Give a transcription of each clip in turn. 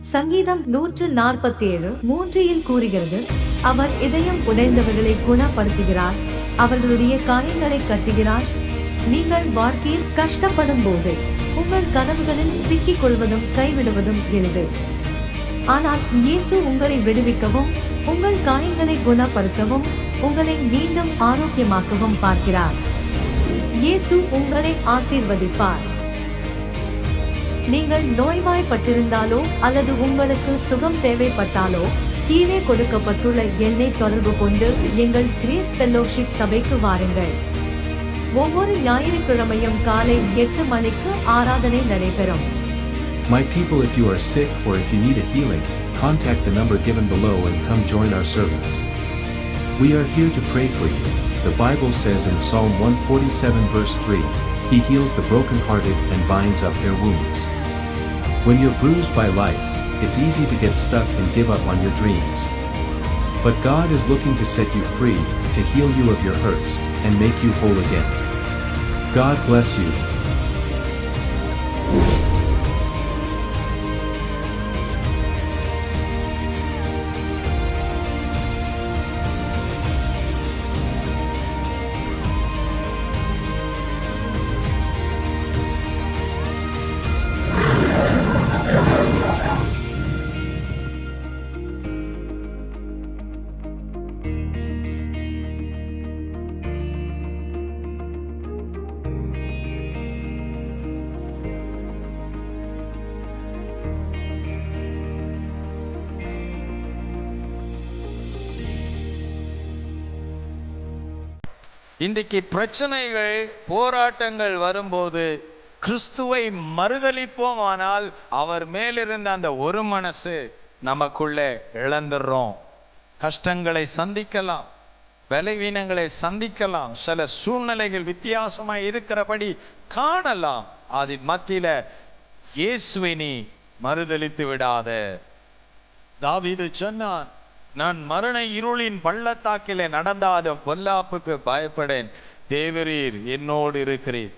சங்கீதம் 147:3 கூறுகிறது, அவர் இதயம் உடைந்தவர்களை குணப்படுத்துகிறார், அவர்களுடைய காயங்களை கட்டுகிறார். நீங்கள் வாழ்க்கையில் கஷ்டப்படும் போது உங்கள் கனவுகளில் சிக்கிக் கொள்வதும் கைவிடுவதும் எளிது. ஆனால் இயேசு உங்களை விடுவிக்கவும், உங்கள் காயங்களை குணப்படுத்தவும், உங்களை மீண்டும் ஆரோக்கியமாக்கவும் பார்க்கிறார். இயேசு உங்களை ஆசீர்வதிப்பார். நீங்கள் நோய்வாய்ப்பட்டிருந்தாலோ அல்லது உங்களுக்கு சுகம் தேவைப்பட்டாலோ கீழே கொடுக்கப்பட்டுள்ள எண்ணை தொடர்பு கொண்டு எங்கள் கிரேஸ் ஃபெல்லோஷிப் சபைக்கு வாருங்கள். ஒவ்வொரு ஞாயிற்றுக்கிழமையும் காலை 8 மணிக்கு ஆராதனை நடைபெறும். My people, if you are sick or if you need a healing, contact the number given below and come join our service. We are here to pray for you. The Bible says in Psalm 147 verse 3, He heals the brokenhearted and binds up their wounds. When you're bruised by life, it's easy to get stuck and give up on your dreams. But God is looking to set you free, to heal you of your hurts, and make you whole again. God bless you. இன்றைக்கு பிரச்சனைகள், போராட்டங்கள் வரும்போது கிறிஸ்துவை மறுதலிப்போம், ஆனால் அவர் மேலிருந்த அந்த ஒரு மனசு நமக்குள்ளே இழந்துடுறோம். கஷ்டங்களை சந்திக்கலாம், பலவீனங்களை சந்திக்கலாம், சில சூழ்நிலைகள் வித்தியாசமாய் இருக்கிறபடி காணலாம். அதன் மத்தியில இயேசுவை நீ மறுதலித்து விடாத. தாவீது சொன்னான், நான் மரண இருளின் பள்ளத்தாக்கிலே நடந்தாலும் பொல்லாப்புக்கு பயப்படேன், தேவரீர் என்னோடு இருக்கிறீர்.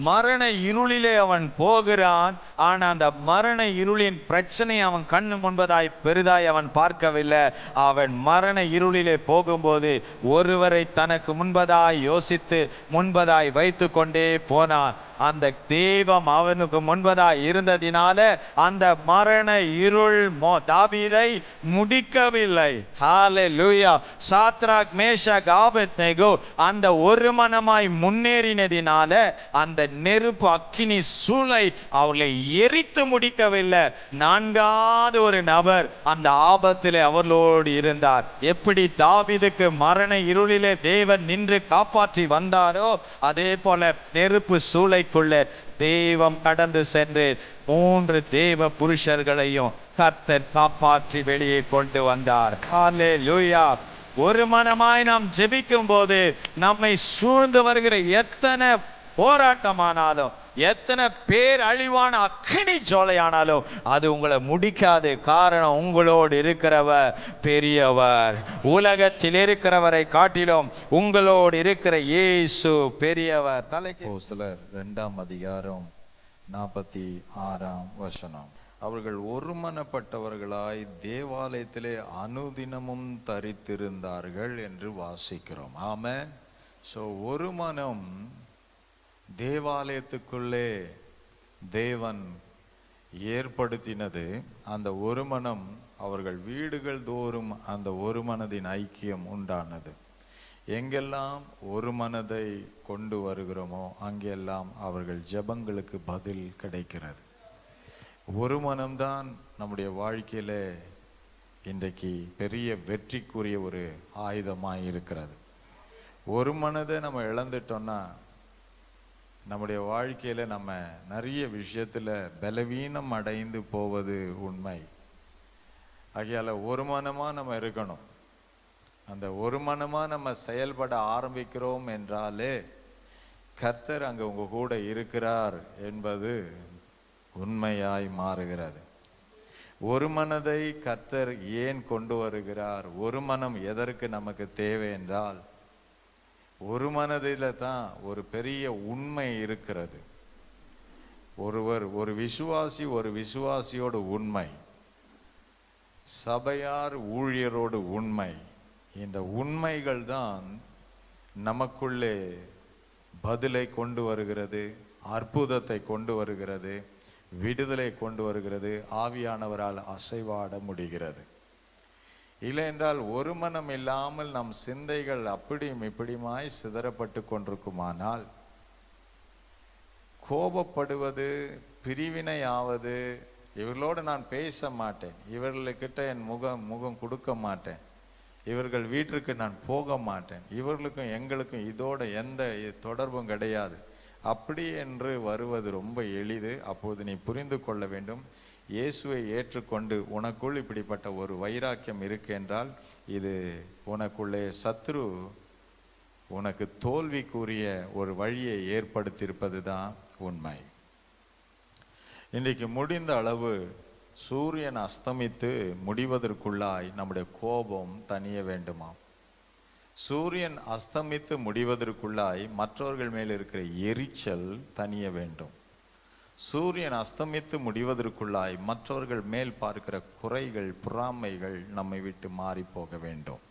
மரண இருளிலே அவன் போகிறான். ஆனா அந்த மரண இருளின் பிரச்சனை அவன் கண்ணு முன்பதாய் பெரிதாய் அவன் பார்க்கவில்லை. அவன் மரண இருளிலே போகும்போது ஒருவரை தனக்கு முன்பதாய் யோசித்து முன்பதாய் வைத்து கொண்டே போனான். அந்த தெய்வம் அவனுக்கு முன்பதாய் இருந்ததினால அந்த மரண இருள் தாவீதை முடிக்கவில்லை. ஹல்லேலூயா. சாத்ராக், மேஷாக், ஆபேத்நேகோ அந்த ஒரு மனமாய் முன்னேறினதினால அந்த நெருப்பு அக்கினி சூளை அவர்களை எரித்து முடிக்கவில்லை. நான்காவது ஒரு நபர் அந்த ஆபத்திலே அவர்களோடு இருந்தார். எப்படி தாவீதுக்கு மரண இருளிலே தேவன் நின்று காப்பாற்றி வந்தாரோ, அதே போல நெருப்பு சூளை தெய்வம் கடந்து சென்று 3 தேவ புருஷர்களையும் கர்த்தர் காப்பாற்றி வெளியே கொண்டு வந்தார். ஹல்லேலூயா. ஒரு மனமாய் நாம் ஜெபிக்கும் போது நம்மை சூழ்ந்து வருகிற எத்தனை போராட்டமானாலும், எத்தனை பேர் அழிவான அக்கினி ஜோலையானாலும் அது உங்களை முடிக்காது. காரணம், உங்களோடு இருக்கிறவர் பெரியவர். உலகத்தில் இருக்கிறவரை காட்டிலும் உங்களோடு இருக்கிற இயேசு பெரியவர். தலைக்கு 2 அதிகாரம் 46 அவர்கள் ஒருமனப்பட்டவர்களாய் தேவாலயத்திலே அனுதினமும் தரித்திருந்தார்கள் என்று வாசிக்கிறோம். ஆமென். சோ ஒரு மனம் தேவாலயத்துக்குள்ளே தேவன் ஏற்படுத்தினது. அந்த ஒரு மனம் அவர்கள் வீடுகள் தோறும் அந்த ஒரு மனதின் ஐக்கியம் உண்டானது. எங்கெல்லாம் ஒரு மனதை கொண்டு வருகிறோமோ அங்கெல்லாம் அவர்கள் ஜெபங்களுக்கு பதில் கிடைக்கிறது. ஒரு மனம்தான் நம்முடைய வாழ்க்கையில இன்றைக்கு பெரிய வெற்றிக்குரிய ஒரு ஆயுதமாய் இருக்கிறது. ஒரு மனதை நம்ம இழந்துட்டோம்னா நம்முடைய வாழ்க்கையில நம்ம நிறைய விஷயத்துல பலவீனம் அடைந்து போவது உண்மை. ஆகையால ஒரு மனமா நம்ம இருக்கணும். அந்த ஒரு மனமா நம்ம செயல்பட ஆரம்பிக்கிறோம் என்றாலே கர்த்தர் அங்க உங்க கூட இருக்கிறார் என்பது உண்மையாய் மாறுகிறது. ஒரு மனதை கர்த்தர் ஏன் கொண்டு வருகிறார்? ஒரு மனம் எதற்கு நமக்கு தேவை என்றால், ஒரு மனதில தான் ஒரு பெரிய உண்மை இருக்கிறது. ஒரு விசுவாசியோட உண்மை சபையார் ஊழியரோடு உண்மை, இந்த உண்மைகள் தான் நமக்குள்ளே பதிலை கொண்டு வருகிறது, அற்புதத்தை கொண்டு வருகிறது, விடுதலை கொண்டு வருகிறது, ஆவியானவரால் அசைவாட முடிகிறது. இல்லை என்றால் ஒரு மனம் இல்லாமல் நம் சிந்தைகள் அப்படியும் இப்படியுமாய் சிதறப்பட்டு கொண்டிருக்குமானால், கோபப்படுவது, பிரிவினையாவது, இவர்களோடு நான் பேச மாட்டேன், இவர்களுக்கிட்ட என் முகம் கொடுக்க மாட்டேன், இவர்கள் வீட்டிற்கு நான் போக மாட்டேன், இவர்களுக்கும் எங்களுக்கும் இதோட எந்த தொடர்பும் கிடையாது, அப்படி என்று வருவது ரொம்ப எளிது. அப்போது நீ புரிந்து கொள்ள வேண்டும், இயேசுவை ஏற்றுக்கொண்டு உனக்குள் இப்படிப்பட்ட ஒரு வைராக்கியம் இருக்கு என்றால், இது உனக்குள்ளே சத்ரு உனக்கு தோல்விக்குரிய ஒரு வழியை ஏற்படுத்தியிருப்பது தான் உண்மை. இன்றைக்கு முடிந்த அளவு சூரியன் அஸ்தமித்து முடிவதற்குள்ளாய் நம்முடைய கோபம் தணிய வேண்டுமா? சூரியன் அஸ்தமித்து முடிவதற்குள்ளாய் மற்றவர்கள் மேல் இருக்கிற எரிச்சல் தணிய வேண்டும். சூரியன் அஸ்தமித்து முடிவதற்குள்ளாய் மற்றவர்கள் மேல் பார்க்கிற குறைகள், பொறாமைகள் நம்மை விட்டு மாறி போக வேண்டும்.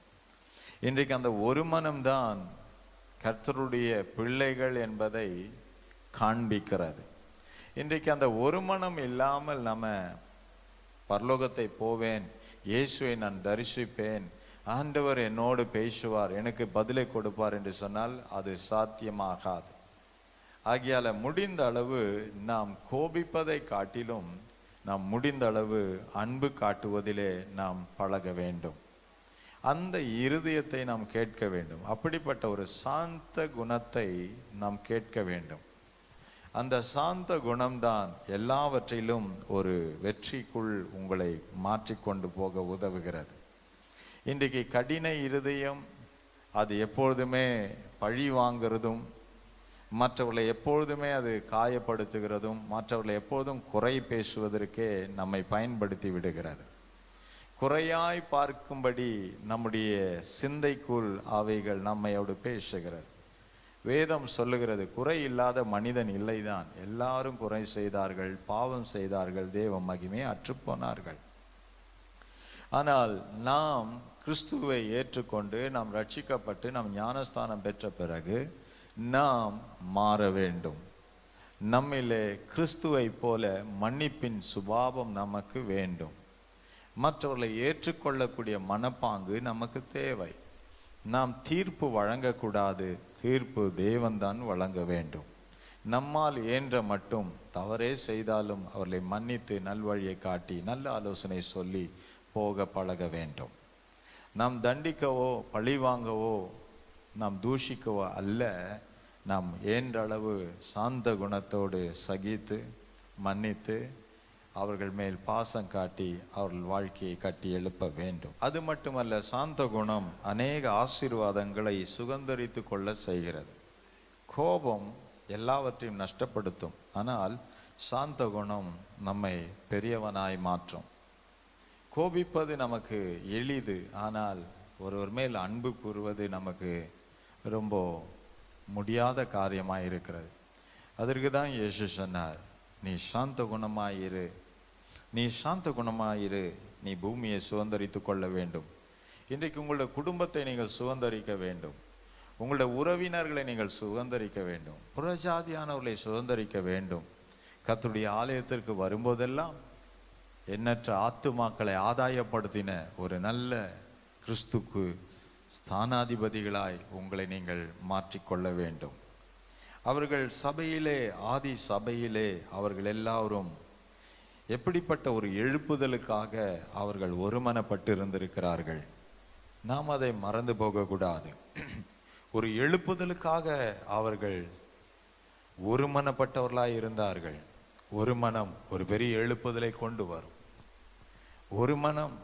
இன்றைக்கு அந்த ஒரு மனம்தான் கர்த்தருடைய பிள்ளைகள் என்பதை காண்பிக்கிறது. இன்றைக்கு அந்த ஒரு மனம் இல்லாமல் நம்ம பரலோகத்தை போவேன், இயேசுவை நான் தரிசிப்பேன், ஆண்டவர் என்னோடு பேசுவார், எனக்கு பதிலை கொடுப்பார் என்று சொன்னால் அது சாத்தியமாகாது. ஆகையால முடிந்த அளவு நாம் கோபிப்பதை காட்டிலும் நாம் முடிந்த அளவு அன்பு காட்டுவதிலே நாம் பழக வேண்டும். அந்த இருதயத்தை நாம் கேட்க வேண்டும். அப்படிப்பட்ட ஒரு சாந்த குணத்தை நாம் கேட்க வேண்டும். அந்த சாந்த குணம்தான் எல்லாவற்றிலும் ஒரு வெற்றிக்குள் உங்களை மாற்றிக்கொண்டு போக உதவுகிறது. இன்றைக்கு கடின இருதயம் அது எப்பொழுதுமே பழி வாங்கிறதும், மற்றவர்களை எப்பொழுதுமே அது காயப்படுத்துகிறதும், மற்றவர்களை எப்பொழுதும் குறை பேசுவதற்கே நம்மை பயன்படுத்தி விடுகிறது. குறையாய் பார்க்கும்படி நம்முடைய சிந்தைக்குள் அவைகள் நம்மையோடு பேசுகிறது. வேதம் சொல்லுகிறது, குறை இல்லாத மனிதன் இல்லைதான், எல்லாரும் குறை செய்தார்கள், பாவம் செய்தார்கள், தேவ மகிமையை அற்றுப்போனார்கள். ஆனால் நாம் கிறிஸ்துவை ஏற்றுக்கொண்டு நாம் ரட்சிக்கப்பட்டு நாம் ஞானஸ்தானம் பெற்ற பிறகு நாம் மாற வேண்டும். நம்மிலே கிறிஸ்துவை போல மன்னிப்பின் சுபாவம் நமக்கு வேண்டும். மற்றவர்களை ஏற்றுக்கொள்ளக்கூடிய மனப்பாங்கு நமக்கு தேவை. நாம் தீர்ப்பு வழங்கக்கூடாது, தீர்ப்பு தேவன்தான் வழங்க வேண்டும். நம்மால் இயன்ற மட்டும் தவறே செய்தாலும் அவர்களை மன்னித்து நல்வழியை காட்டி நல்ல ஆலோசனை சொல்லி போக பழக வேண்டும். நாம் தண்டிக்கவோ பழி வாங்கவோ நாம் தூஷிக்கவோ அல்ல, நாம் இயன்ற அளவு சாந்த குணத்தோடு சகித்து மன்னித்து அவர்கள் மேல் பாசம் காட்டி அவர்கள் வாழ்க்கையை கட்டி எழுப்ப வேண்டும். அது மட்டுமல்ல, சாந்த குணம் அநேக ஆசீர்வாதங்களை சுதந்தரித்து கொள்ள செய்கிறது. கோபம் எல்லாவற்றையும் நஷ்டப்படுத்தும், ஆனால் சாந்த குணம் நம்மை பெரியவனாய் மாற்றும். கோபிப்பது நமக்கு எளிது, ஆனால் ஒருவர் மேல் அன்பு கூறுவது நமக்கு ரொம்ப முடியாத காரியமாக இருக்கிறது. அதற்கு தான் இயேசு சொன்னார், நீ சாந்த குணமாயிரு, நீ சாந்த குணமாயிரு, நீ பூமியை சுதந்தரித்து கொள்ள வேண்டும். இன்றைக்கு உங்களுடைய குடும்பத்தை நீங்கள் சுதந்தரிக்க வேண்டும், உங்களுடைய உறவினர்களை நீங்கள் சுதந்தரிக்க வேண்டும், புறஜாதியானவர்களை சுதந்தரிக்க வேண்டும். கர்த்தருடைய ஆலயத்திற்கு வரும்போதெல்லாம் எண்ணற்ற ஆத்துமாக்களை ஆதாயப்படுத்தின ஒரு நல்ல கிறிஸ்துக்கு ஸ்தானாதிபதிகளாய் உங்களை நீங்கள் மாற்றிக்கொள்ள வேண்டும். அவர்கள் சபையிலே, ஆதி சபையிலே அவர்கள் எல்லாரும் எப்படிப்பட்ட ஒரு எழுப்புதலுக்காக அவர்கள் ஒருமனப்பட்டு இருந்திருக்கிறார்கள். நாம் அதை மறந்து போகக்கூடாது. ஒரு எழுப்புதலுக்காக அவர்கள் ஒருமனப்பட்டவர்களாய் இருந்தார்கள். ஒரு மனம் ஒரு பெரிய எழுப்புதலை கொண்டு வரும். ஒரு மனம்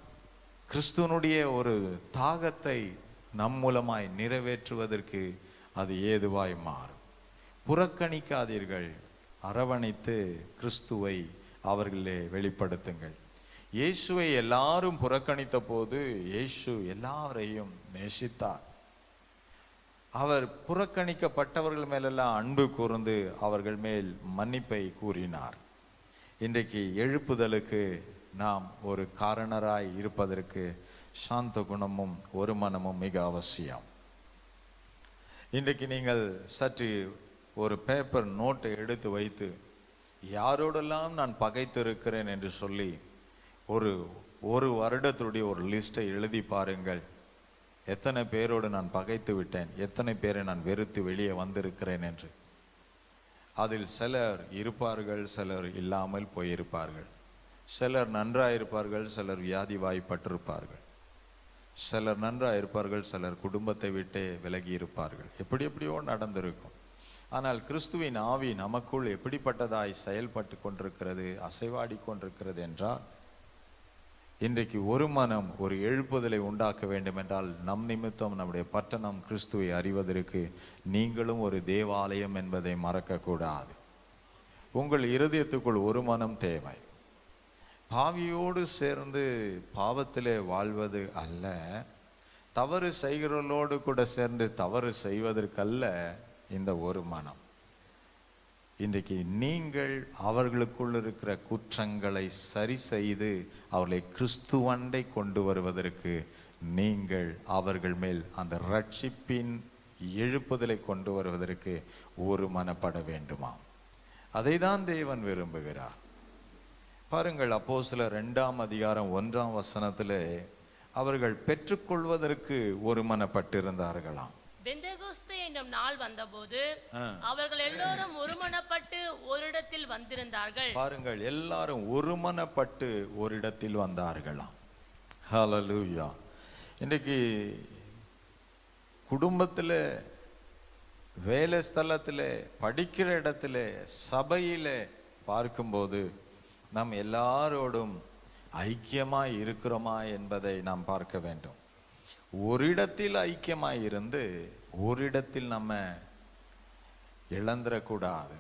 கிறிஸ்துவனுடைய ஒரு தாகத்தை நம் மூலமாய் நிறைவேற்றுவதற்கு அது ஏதுவாய் மாறும். புறக்கணிக்காதீர்கள், அரவணைத்து கிறிஸ்துவை அவர்களே வெளிப்படுத்துங்கள். இயேசுவை எல்லாரும் புறக்கணித்த போது இயேசு எல்லாரையும் நேசித்தார். அவர் புறக்கணிக்கப்பட்டவர்கள் மேலெல்லாம் அன்பு கூர்ந்து அவர்கள் மேல் மன்னிப்பை கூறினார். இன்றைக்கு எழுப்புதலுக்கு நாம் ஒரு காரணராய் இருப்பதற்கு சாந்த குணமும் ஒரு மனமும் மிக அவசியம். இன்றைக்கு நீங்கள் சற்று ஒரு பேப்பர் நோட்டை எடுத்து வைத்து யாரோடெல்லாம் நான் பகைத்திருக்கிறேன் என்று சொல்லி ஒரு வருடத்துடைய ஒரு லிஸ்டை எழுதி பாருங்கள். எத்தனை பேரோடு நான் பகைத்து விட்டேன், எத்தனை பேரை நான் வெறுத்து வெளியே வந்திருக்கிறேன் என்று. அதில் சிலர் இருப்பார்கள், சிலர் இல்லாமல் போயிருப்பார்கள். சிலர் நன்றாயிருப்பார்கள், சிலர் வியாதிவாய்ப்பட்டிருப்பார்கள். சிலர் நன்றாயிருப்பார்கள், சிலர் குடும்பத்தை விட்டே விலகி இருப்பார்கள். எப்படியோ நடந்திருக்கும். ஆனால் கிறிஸ்துவின் ஆவி நமக்குள் எப்படிப்பட்டதாய் செயல்பட்டு கொண்டிருக்கிறது, அசைவாடி கொண்டிருக்கிறது என்றால், இன்றைக்கு ஒரு மனம் ஒரு எழுப்புதலை உண்டாக்க வேண்டும் என்றால் நம் நிமித்தம் நம்முடைய பட்டணம் கிறிஸ்துவை அறிவதற்கு நீங்களும் ஒரு தேவாலயம் என்பதை மறக்கக்கூடாது. உங்கள் இருதயத்துக்குள் ஒரு மனம் தேவை. பாவியோடு சேர்ந்து பாவத்திலே வாழ்வது அல்ல, தவறு செய்கிறவர்களோடு கூட சேர்ந்து தவறு செய்வதற்கல்ல இந்த ஒரு மனம். இன்றைக்கு நீங்கள் அவர்களுக்குள் இருக்கிற குற்றங்களை சரி செய்து அவர்களை கிறிஸ்துவண்டை கொண்டு வருவதற்கு நீங்கள் அவர்கள் மேல் அந்த ரட்சிப்பின் எழுப்புதலை கொண்டு வருவதற்கு ஒரு மனப்பட வேண்டுமா? அதை தான் தேவன் விரும்புகிறார். பாருங்கள், அப்போஸ்தலர் 2:1 அவர்கள் பெற்றுக்கொள்வதற்கு ஒரு மனப்பட்டிருந்தார்களாம். பெந்தெகோஸ்தே என்னும் நாள் வந்தபோது அவர்கள் எல்லாரும் ஒருமனப்பட்டு ஓரிடத்தில் வந்திருந்தார்கள். பாருங்கள், எல்லாரும் ஒருமனப்பட்டு ஓரிடத்தில் வந்தார்களாம். ஹல்லேலூயா. இன்றைக்கு குடும்பத்தில், வேலை ஸ்தலத்தில், படிக்கிற இடத்துல, சபையில் பார்க்கும்போது நாம் எல்லாரோடும் ஐக்கியமாய் இருக்கிறோமா என்பதை நாம் பார்க்க வேண்டும். ஒரு இடத்தில் ஐக்கியமாய் இருந்து ஒரு இடத்தில் நம்ம இழந்துடக்கூடாது.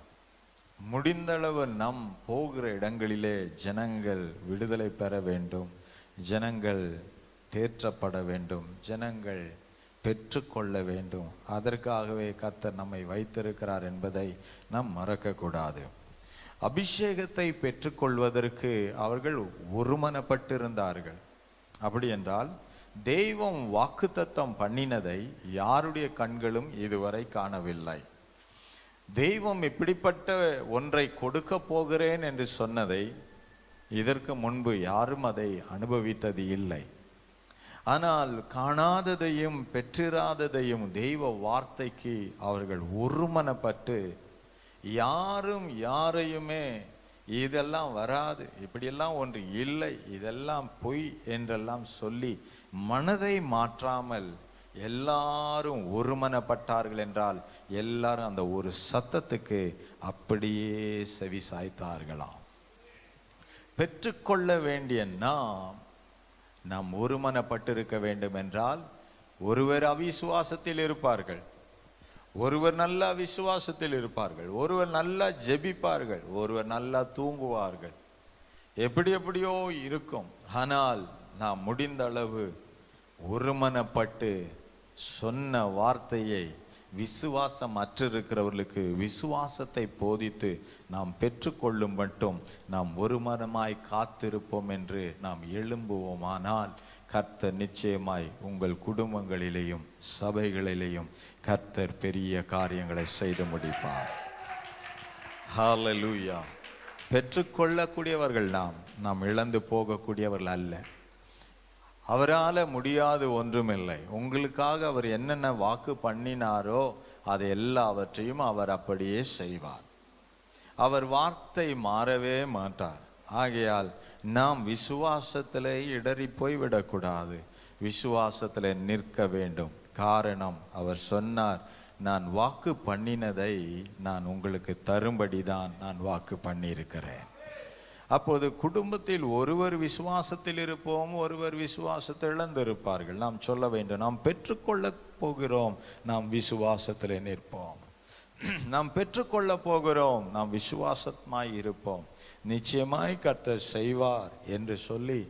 முடிந்தளவு நம் போகிற இடங்களிலே ஜனங்கள் விடுதலை பெற வேண்டும், ஜனங்கள் தேற்றப்பட வேண்டும், ஜனங்கள் பெற்றுக்கொள்ள வேண்டும். அதற்காகவே கர்த்தர் நம்மை வைத்திருக்கிறார் என்பதை நாம் மறக்கக்கூடாது. அபிஷேகத்தை பெற்றுக்கொள்வதற்கு அவர்கள் ஒருமனப்பட்டிருந்தார்கள். அப்படி என்றால் தெய்வம் வாக்குத்தத்தம் பண்ணினதை யாருடைய கண்களும் இதுவரை காணவில்லை. தெய்வம் இப்படிப்பட்ட ஒன்றை கொடுக்க போகிறேன் என்று சொன்னதை இதற்கு முன்பு யாரும் அதை அனுபவித்தது இல்லை. ஆனால் காணாததையும் பெற்றிராததையும் தெய்வ வார்த்தைக்கு அவர்கள் ஒருமனப்பட்டு யாரும் யாரையுமே இதெல்லாம் வராது, இப்படியெல்லாம் ஒன்று இல்லை, இதெல்லாம் பொய் என்றெல்லாம் சொல்லி மனதை மாற்றாமல் எல்லாரும் ஒருமனப்பட்டார்கள் என்றால் எல்லாரும் அந்த ஒரு சத்தத்துக்கு அப்படியே செவி சாய்த்தார்களாம். பெற்றுக்கொள்ள வேண்டிய நாம் ஒருமனப்பட்டிருக்க வேண்டும் என்றால், ஒருவர் அவிசுவாசத்தில் இருப்பார்கள், ஒருவர் நல்ல விசுவாசத்தில் இருப்பார்கள், ஒருவர் நல்லா ஜெபிப்பார்கள், ஒருவர் நல்லா தூங்குவார்கள், எப்படியோ இருக்கும். ஆனால் நாம் முடிந்த அளவு ஒருமனப்பட்டு சொன்ன வார்த்தையை விசுவாசம் அற்றிருக்கிறவர்களுக்கு விசுவாசத்தை போதித்து நாம் பெற்றுக்கொள்ளும் மட்டும் நாம் ஒருமனமாய் காத்திருப்போம் என்று நாம் எழும்புவோமானால் கர்த்தர் நிச்சயமாய் உங்கள் குடும்பங்களிலேயும் சபைகளிலேயும் கர்த்தர் பெரிய காரியங்களை செய்து முடிப்பார். ஹல்லேலூயா. பெற்றுக்கொள்ளக்கூடியவர்கள் நாம் இழந்து போகக்கூடியவர்கள் அல்ல. அவரால் முடியாது ஒன்றுமில்லை. உங்களுக்காக அவர் என்னென்ன வாக்கு பண்ணினாரோ அதை எல்லாவற்றையும் அவர் அப்படியே செய்வார். அவர் வார்த்தை மாறவே மாட்டார். ஆகையால் நாம் விசுவாசத்திலே இடறி போய்விடக்கூடாது, விசுவாசத்திலே நிற்க வேண்டும். காரணம், அவர் சொன்னார், நான் வாக்கு பண்ணினதை நான் உங்களுக்கு தரும்படிதான் நான் வாக்கு பண்ணியிருக்கிறேன். அப்போது குடும்பத்தில் ஒருவர் விசுவாசத்தில் இருப்போம், ஒருவர் விசுவாசத்தை இழந்திருப்பார்கள். நாம் சொல்ல வேண்டும், நாம் பெற்றுக்கொள்ள போகிறோம், நாம் விசுவாசத்தில் நிற்போம். நாம் பெற்றுக்கொள்ள போகிறோம், நாம் விசுவாசமாய் இருப்போம். நிச்சயமாய் கர்த்தர் செய்வார் என்று சொல்லி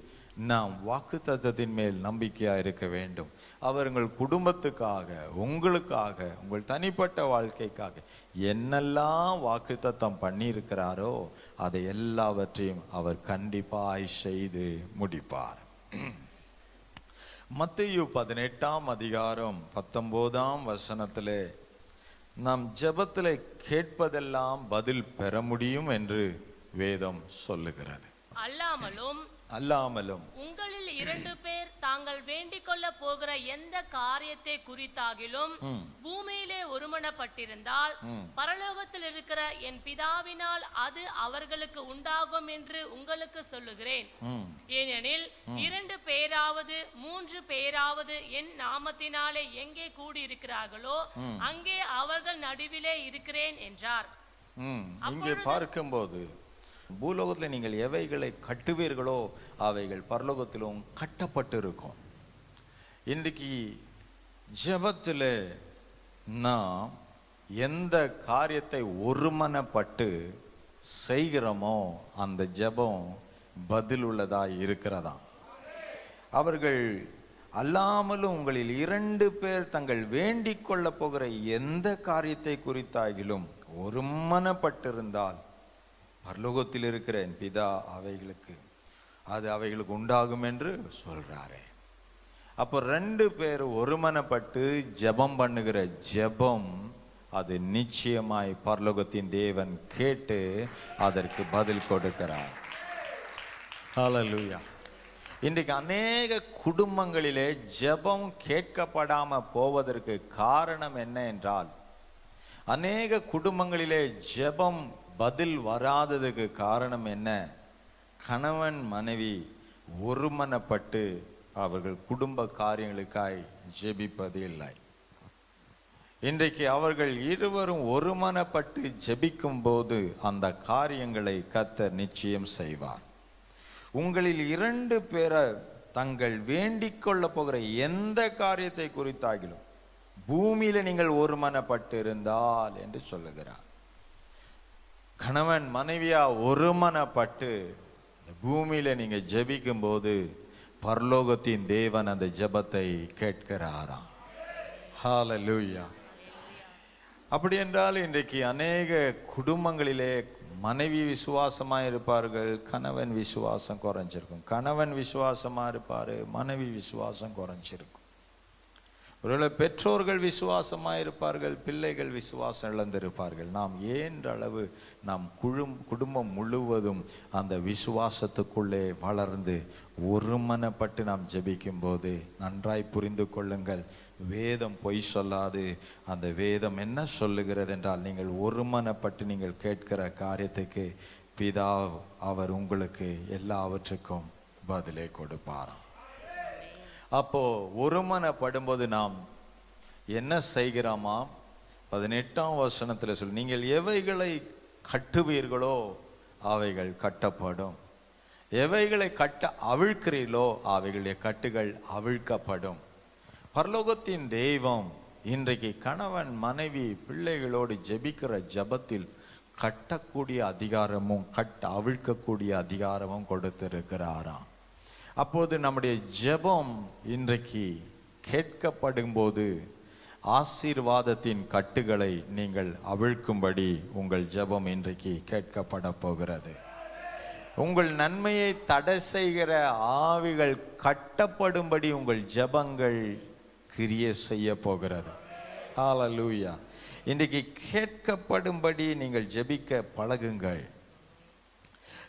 நாம் வாக்குத்தத்தத்தின் மேல் நம்பிக்கையா இருக்க வேண்டும். அவர் உங்கள் குடும்பத்துக்காக, உங்களுக்காக, உங்கள் தனிப்பட்ட வாழ்க்கைக்காக என்னெல்லாம் வாக்குத்தத்தம் பண்ணியிருக்கிறாரோ அதை எல்லாவற்றையும் அவர் கண்டிப்பாய் செய்து முடிப்பார். மத்தேயு 18ஆம் அதிகாரம் 19ஆம் வசனத்திலே நாம் ஜெபத்திலே கேட்பதெல்லாம் பதில் பெற முடியும் என்று வேதம் சொல்லுகிறது. அல்லாமலும் உங்களில் 2 பேர் தாங்கள் வேண்டிக் கொள்ள போகிற எந்த காரியத்தை குறித்தாகிலும் பூமியிலே ஒருமனப்பட்டிருந்தால் பரலோகத்தில் இருக்கிற என் பிதாவினால் அது அவர்களுக்கு உண்டாகும் என்று உங்களுக்கு சொல்லுகிறேன். ஏனெனில் 2 பேராவது 3 பேராவது என் நாமத்தினாலே எங்கே கூடியிருக்கிறார்களோ அங்கே அவர்கள் நடுவிலே இருக்கிறேன் என்றார். இங்கே பார்க்கும்போது பூலோகத்தில் நீங்கள் எவைகளை கட்டுவீர்களோ அவைகள் பரலோகத்திலும் கட்டப்பட்டு இருக்கும். இன்றைக்கு ஜெபத்தில் நாம் எந்த காரியத்தை ஒருமனப்பட்டு செய்கிறோமோ அந்த ஜெபம் பதில் உள்ளதாய் இருக்கிறதா. அவர்கள் அல்லாமலும் உங்களில் 2 பேர் தங்கள் வேண்டிக் கொள்ள போகிற எந்த காரியத்தை குறித்தாகிலும் ஒருமனப்பட்டிருந்தால் பரலோகத்தில் இருக்கிற என் பிதா அவைகளுக்கு உண்டாகும் என்று சொல்றாரு. அப்போ 2 பேர் ஒருமனப்பட்டு ஜெபம் பண்ணுகிற ஜெபம் அது நிச்சயமாய் பரலோகத்தின் தேவன் கேட்டு அதற்கு பதில் கொடுக்கிறார். ஹல்லேலூயா. இன்றைக்கு அநேக குடும்பங்களிலே ஜெபம் கேட்கப்படாம போவதற்கு காரணம் என்ன என்றால், அநேக குடும்பங்களிலே ஜெபம் பதில் வராததுக்கு காரணம் என்ன? கணவன் மனைவி ஒருமனப்பட்டு அவர்கள் குடும்ப காரியங்களுக்காய் ஜெபிப்பது இல்லை. இன்றைக்கு அவர்கள் இருவரும் ஒருமனப்பட்டு ஜெபிக்கும் போது அந்த காரியங்களை கர்த்தர் நிச்சயம் செய்வார். உங்களில் 2 பேரை தங்கள் வேண்டிக் கொள்ள போகிற எந்த காரியத்தை குறித்தாகிலும் பூமியில நீங்கள் ஒருமனப்பட்டு இருந்தால் என்று சொல்லுகிறார். கணவன் மனைவியா ஒருமனப்பட்டு பூமியில நீங்க ஜெபிக்கும் போது பரலோகத்தின் தேவன் அந்த ஜெபத்தை கேட்கிறாராம். ஹல்லேலூயா. அப்படி என்றால் இன்றைக்கு அநேக குடும்பங்களிலே மனைவி விசுவாசமா இருப்பார்கள், கணவன் விசுவாசம் குறைஞ்சிருக்கும். கணவன் விசுவாசமா இருப்பாரு, மனைவி விசுவாசம் குறைஞ்சிருக்கும். ஒருவேளை பெற்றோர்கள் விசுவாசமா இருப்பார்கள், பிள்ளைகள் விசுவாசம் இழந்திருப்பார்கள். நாம் ஏன்ற அளவு நாம் குடும்பம் முழுவதும் அந்த விசுவாசத்துக்குள்ளே வளர்ந்து ஒருமனப்பட்டு நாம் ஜெபிக்கும் போது நன்றாய் புரிந்து கொள்ளுங்கள், வேதம் பொய் சொல்லாது. அந்த வேதம் என்ன சொல்லுகிறது என்றால், நீங்கள் ஒருமனப்பட்டு நீங்கள் கேட்கிற காரியத்துக்கு பிதா அவர் உங்களுக்கு எல்லாவற்றுக்கும் பதிலை கொடுப்பாராம். அப்போ ஒருமனப்படும்போது நாம் என்ன செய்கிறோமா? 18ஆம் வசனத்துல சொல்லு, நீங்கள் எவைகளை கட்டுவீர்களோ அவைகள் கட்டப்படும், எவைகளை கட்ட அவிழ்க்கிறீர்களோ அவைகளுடைய கட்டுகள் அவிழ்க்கப்படும். பரலோகத்தின் தெய்வம் இன்றைக்கு கணவன் மனைவி பிள்ளைகளோடு ஜெபிக்கிற ஜெபத்தில் கட்டக்கூடிய அதிகாரமும் அவிழ்க்கக்கூடிய அதிகாரமும் கொடுத்திருக்கிறாராம். அப்போது நம்முடைய ஜெபம் இன்றைக்கு கேட்கப்படும் போது ஆசீர்வாதத்தின் கட்டுகளை நீங்கள் அவிழ்க்கும்படி உங்கள் ஜெபம் இன்றைக்கு கேட்கப்பட போகிறது. உங்கள் நன்மையை தடை செய்கிற ஆவிகள் கட்டப்படும்படி உங்கள் ஜெபங்கள் கிரியை செய்ய போகிறது. ஹல்லேலூயா. இன்றைக்கு கேட்கப்படும்படி நீங்கள் ஜெபிக்க பழகுங்கள்.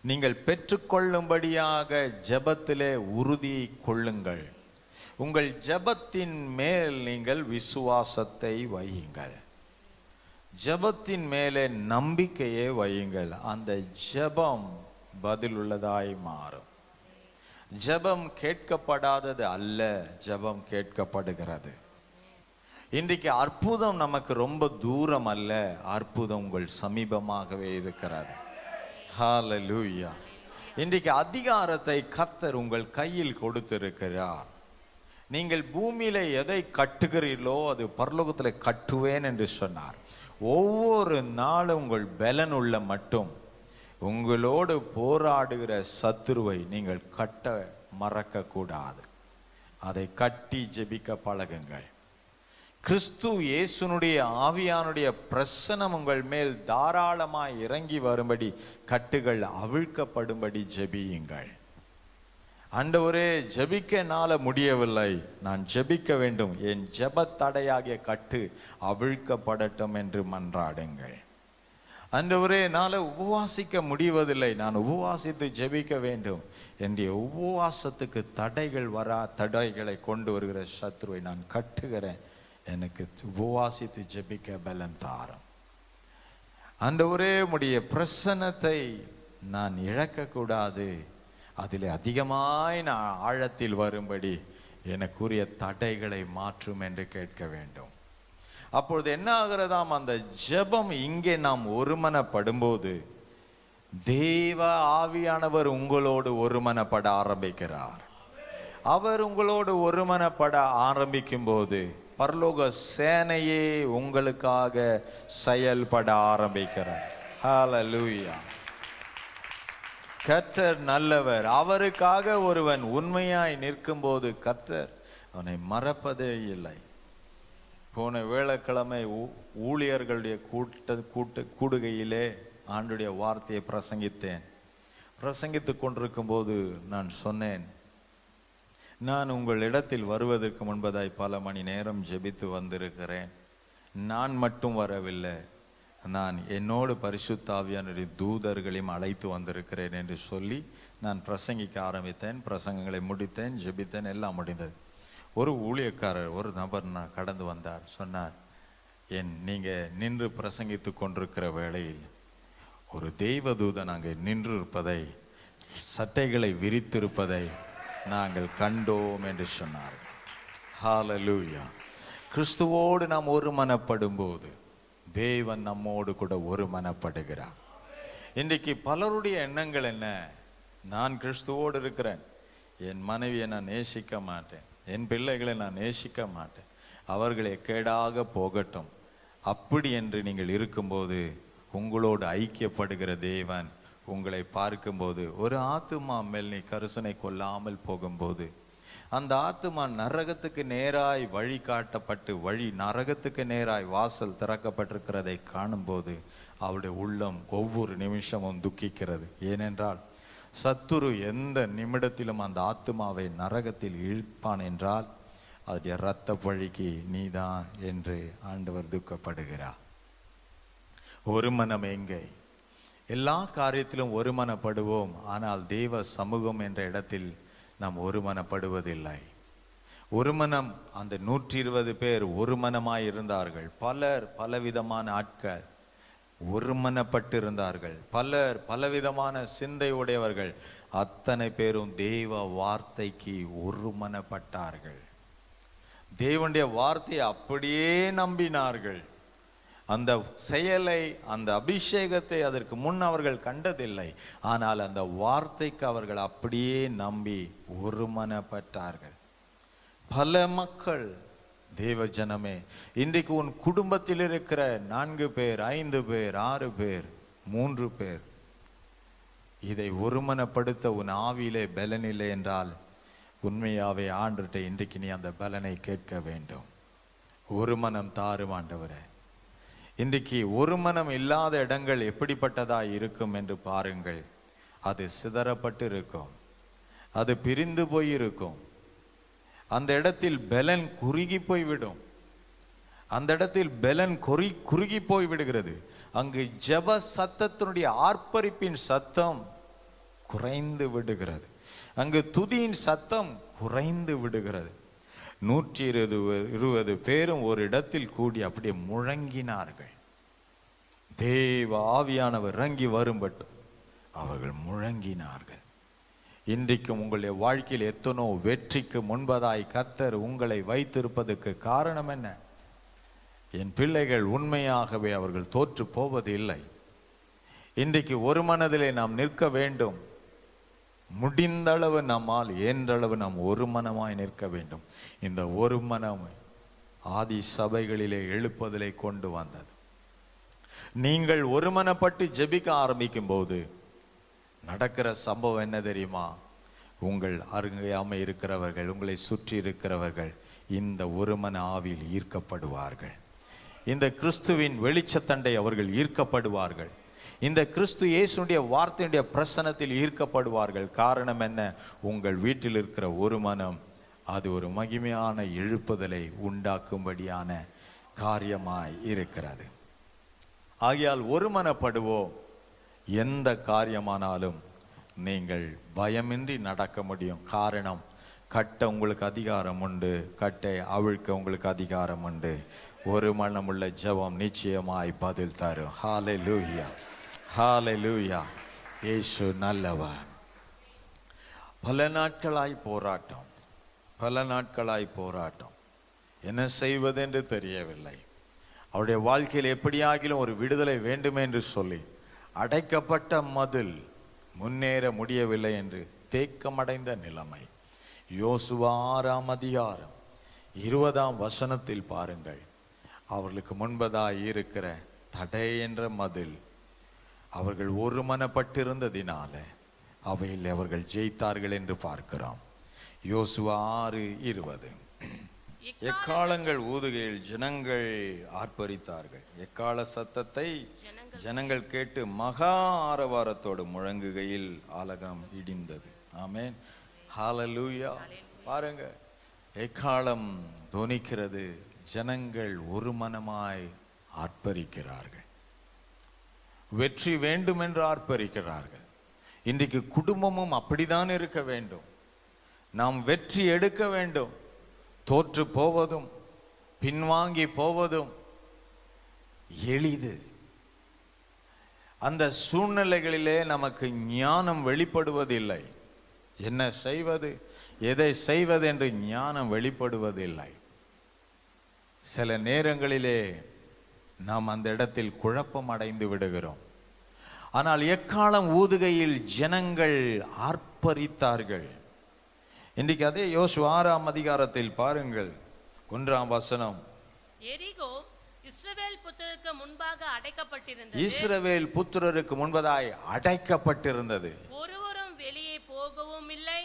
நீங்கள் பெற்றுக்கொள்ளும்படியாக ஜெபத்திலே உறுதி கொள்ளுங்கள். உங்கள் ஜெபத்தின் மேல் நீங்கள் விசுவாசத்தை வையுங்கள், ஜெபத்தின் மேலே நம்பிக்கையை வையுங்கள். அந்த ஜெபம் பதில் உள்ளதாய் மாறும். ஜெபம் கேட்கப்படாதது அல்ல, ஜெபம் கேட்கப்படுகிறது. இன்றைக்கு அற்புதம் நமக்கு ரொம்ப தூரம் அல்ல, அற்புதம் உங்கள் சமீபமாகவே இருக்கிறது. ஹல்லேலூயா. இன்றைக்கு அதிகாரத்தை கர்த்தர் உங்கள் கையில் கொடுத்திருக்கிறார். நீங்கள் பூமியில எதை கட்டுகிறீர்களோ அது பரலோகத்தில் கட்டுவேன் என்று சொன்னார். ஒவ்வொரு நாளும் உங்கள் பலன் உள்ள மட்டும் உங்களோடு போராடுகிற சத்துருவை நீங்கள் கட்ட மறக்க கூடாது. அதை கட்டி ஜெபிக்க பழகுங்கள். கிறிஸ்து இயேசுனுடைய ஆவியானுடைய பிரசன்னம் உங்கள் மேல் தாராளமாய் இறங்கி வரும்படி கட்டுகள் அவிழ்க்கப்படும்படி ஜெபியுங்கள். ஆண்டவரே, ஜெபிக்க என்னால முடியவில்லை, நான் ஜெபிக்க வேண்டும், என் ஜெப தடையாகிய கட்டு அவிழ்க்கப்படட்டும் என்று மன்றாடுங்கள். ஆண்டவரே, என்னால உபவாசிக்க முடிவதில்லை, நான் உபவாசித்து ஜெபிக்க வேண்டும். என்னுடைய உபவாசத்துக்கு தடைகளை கொண்டு வருகிற சத்ருவை நான் கட்டுகிறேன். எனக்கு உபவாசித்து ஜெபிக்க பலன் தாரும். ஆண்டவரே, உம்முடைய பிரசன்னத்தை நான் இழக்கக்கூடாது, அதில் அதிகமாய் நான் ஆழத்தில் வரும்படி எனக்குரிய தடைகளை மாற்றும் என்று கேட்க வேண்டும். அப்பொழுது என்ன ஆகிறதாம், அந்த ஜெபம் இங்கே நாம் ஒருமனப்படும்போது தேவ ஆவியானவர் உங்களோடு ஒருமனப்பட ஆரம்பிக்கிறார். அவர் உங்களோடு ஒருமனப்பட ஆரம்பிக்கும் போது பரலோக சேனையே உங்களுக்காக செயல்பட ஆரம்பிக்கிறார். ஹல்லேலூயா. கர்த்தர் நல்லவர். அவருக்காக ஒருவன் உண்மையாய் நிற்கும் போது கர்த்தர் அவனை மறப்பதே இல்லை. போன வேளைக்கிழமை ஊழியர்களுடைய கூடுகையிலே ஆண்டுடைய வார்த்தையை பிரசங்கித்துக் கொண்டிருக்கும் போது நான் சொன்னேன், நான் உங்கள் இடத்தில் வருவதற்கு முன்பதாய் பல மணி நேரம் ஜெபித்து வந்திருக்கிறேன். நான் மட்டும் வரவில்லை, நான் என்னோடு பரிசுத்த ஆவியானுடைய தூதர்களையும் அழைத்து வந்திருக்கிறேன் என்று சொல்லி நான் பிரசங்கிக்க ஆரம்பித்தேன். பிரசங்கங்களை முடித்தேன், ஜெபித்தேன், எல்லாம் முடிந்தது. ஒரு ஊழியக்காரர், ஒரு நபர் நான் கடந்து வந்தார். சொன்னார், நீங்கள் நின்று பிரசங்கித்து கொண்டிருக்கிற வேளையில் ஒரு தெய்வதூதன் அங்கே நின்று இருப்பதை, சட்டைகளை விரித்திருப்பதை நாங்கள் கண்டோம் என்று சொன்னார்கள். ஹல்லேலூயா. கிறிஸ்துவோடு நாம் ஒருமனப்படும் போது தேவன் நம்மோடு கூட ஒருமனப்படுகிறார். இன்றைக்கு பலருடைய எண்ணங்கள் என்ன, நான் கிறிஸ்துவோடு இருக்கிறேன், என் மனைவியை நான் நேசிக்க மாட்டேன், என் பிள்ளைகளை நான் நேசிக்க மாட்டேன், அவர்களை கேடாக போகட்டும். அப்படி என்று நீங்கள் இருக்கும்போது உங்களோடு ஐக்கியப்படுகிற தேவன் உங்களை பார்க்கும்போது, ஒரு ஆத்துமா மேல் நீ கரிசனை கொள்ளாமல் போகும்போது அந்த ஆத்துமா நரகத்துக்கு நேராய் வழி காட்டப்பட்டு நரகத்துக்கு நேராய் வாசல் திறக்கப்பட்டிருக்கிறதை காணும்போது அவருடைய உள்ளம் ஒவ்வொரு நிமிஷமும் துக்கிக்கிறது. ஏனென்றால் சத்துரு எந்த நிமிடத்திலும் அந்த ஆத்துமாவை நரகத்தில் இழுப்பான் என்றால் அதனுடைய இரத்த பழிக்கு நீதான் என்று ஆண்டவர் துக்கப்படுகிறார். ஒரு மனம் எங்கே? எல்லா காரியத்திலும் ஒருமனப்படுவோம், ஆனால் தேவ சமூகம் என்ற இடத்தில் நாம் ஒருமனப்படுவதில்லை. ஒரு மனம், அந்த 120 பேர் ஒரு மனமாய் இருந்தார்கள். பலர் பலவிதமான ஆட்கள் ஒருமனப்பட்டு இருந்தார்கள். பலர் பலவிதமான சிந்தை உடையவர்கள். அத்தனை பேரும் தேவ வார்த்தைக்கு ஒருமனப்பட்டார்கள். தேவனுடைய வார்த்தையை அப்படியே நம்பினார்கள். அந்த செயலை, அந்த அபிஷேகத்தை அதற்கு முன் அவர்கள் கண்டதில்லை. ஆனால் அந்த வார்த்தைக்கு அவர்கள் அப்படியே நம்பி ஒருமனப்பட்டார்கள். பல மக்கள், தேவ ஜனமே, இன்றைக்கு உன் குடும்பத்தில் இருக்கிற 4 பேர், 5 பேர், 6 பேர், 3 பேர், இதை ஒருமனப்படுத்த உன் ஆவியிலே பலனில்லை என்றால் உண்மையாவே ஆண்டுகிட்ட இன்றைக்கு நீ அந்த பலனை கேட்க வேண்டும். ஒரு மனம் தாரும் ஆண்டவரே. இன்றைக்கு ஒரு மனம் இல்லாத இடங்கள் எப்படிப்பட்டதா இருக்கும் என்று பாருங்கள். அது சிதறப்பட்டு இருக்கும், அது பிரிந்து போயிருக்கும். அந்த இடத்தில் பலன் குறுகி போய்விடும். அந்த இடத்தில் பலன் குறுகி போய் விடுகிறது. அங்கு ஜெப சத்தத்தினுடைய ஆர்ப்பரிப்பின் சத்தம் குறைந்து விடுகிறது. அங்கு துதியின் சத்தம் குறைந்து விடுகிறது. 120 பேரும் ஒரு இடத்தில் கூடி அப்படியே முழங்கினார்கள். தேவ ஆவியானவர் இறங்கி வரும்பட்டும் அவர்கள் முழங்கினார்கள். இன்றைக்கும் உங்களுடைய வாழ்க்கையில் எத்தனோ வெற்றிக்கு முன்பதாய் கர்த்தர் உங்களை வைத்திருப்பதற்கு காரணம் என்ன? என் பிள்ளைகள் உண்மையாகவே அவர்கள் தோற்று போவது இல்லை. இன்றைக்கு ஒரு மனதிலே நாம் நிற்க வேண்டும். முடிந்த அளவு நம்மால் இயன்றளவு நாம் ஒரு மனமாய் நிற்க வேண்டும். இந்த ஒரு மனம் ஆதி சபைகளிலே எழுப்புதலை கொண்டு வந்தது. நீங்கள் ஒருமனப்பட்டு ஜெபிக்க ஆரம்பிக்கும் போது நடக்கிற சம்பவம் என்ன தெரியுமா? உங்கள் அருகாமை இருக்கிறவர்கள், உங்களை சுற்றி இருக்கிறவர்கள் இந்த ஒருமன ஆவியில் ஈர்க்கப்படுவார்கள். இந்த கிறிஸ்துவின் வெளிச்சத்தண்டை அவர்கள் ஈர்க்கப்படுவார்கள். இந்த கிறிஸ்து இயேசுடைய வார்த்தையுடைய பிரசன்னத்தில் ஈர்க்கப்படுவார்கள். காரணம் என்ன? உங்கள் வீட்டில் இருக்கிற ஒரு மனம் அது ஒரு மகிமையான எழுப்புதலை உண்டாக்கும்படியான காரியமாய் இருக்கிறது. ஆகையால் ஒருமனப்படுவோம். எந்த காரியமானாலும் நீங்கள் பயமின்றி நடக்க முடியும். காரணம், கட்ட உங்களுக்கு அதிகாரம் உண்டு, கட்டை அவிழ்க்க உங்களுக்கு அதிகாரம் உண்டு. ஒரு மனமுள்ள ஜெபம் நிச்சயமாய் பதில் தரும். ஹல்லேலூயா, ஹல்லேலூயா. இயேசு நல்லவர். பல நாட்களாய் போராட்டம், பல நாட்களாய் போராட்டம். என்ன செய்வதென்று தெரியவில்லை. அவருடைய வாழ்க்கையில் எப்படியாகிலும் ஒரு விடுதலை வேண்டும் என்று சொல்லி அடைக்கப்பட்ட மதில் முன்னேற முடியவில்லை என்று தேக்கமடைந்த நிலைமை. யோசுவா 6ஆம் அதிகாரம் 20ஆம் வசனத்தில் பாருங்கள். அவர்களுக்கு முன்பதாய் இருக்கிற தடை என்ற மதில் அவர்கள் ஒருமனப்பட்டிருந்ததினால அவையில் அவர்கள் ஜெயித்தார்கள் என்று பார்க்கிறோம். யோசுவா 6:20. எக்காலங்கள் ஊதுகையில் ஜனங்கள் ஆர்ப்பரித்தார்கள். எக்கால சத்தத்தை ஜனங்கள் கேட்டு மகா ஆரவாரத்தோடு முழங்குகையில் ஆலகம் இடிந்தது. ஆமென், ஹல்லேலூயா. பாருங்க, எக்காலம் தொனிக்கிறது. ஜனங்கள் ஒரு மனமாய் ஆர்ப்பரிக்கிறார்கள். வெற்றி வேண்டும் என்று ஆர்ப்பரிக்கிறார்கள். இன்றைக்கு குடும்பமும் அப்படித்தான் இருக்க வேண்டும். நாம் வெற்றி எடுக்க வேண்டும். தோற்று போவதும் பின்வாங்கி போவதும் எளிது. அந்த சூழ்நிலைகளிலே நமக்கு ஞானம் வெளிப்படுவதில்லை. என்ன செய்வது, எதை செய்வது என்று ஞானம் வெளிப்படுவதில்லை. சில நேரங்களிலே நாம் அந்த இடத்தில் குழப்பம் அடைந்து விடுகிறோம். ஆனால் எக்காலம் ஊதுகையில் ஜனங்கள் ஆர்ப்பரித்தார்கள். இன்றைக்கு அதே யோசுவா 6ஆம் அதிகாரத்தில் பாருங்கள், 1ஆம் வசனம். எரிகோ இஸ்ரவேல் புத்திரருக்கு முன்பாக அடைக்கப்பட்டிருந்தது. இஸ்ரவேல் புத்திரருக்கு முன்பதாய் அடைக்கப்பட்டிருந்தது. ஒருவரும் வெளியே போகவும் இல்லை,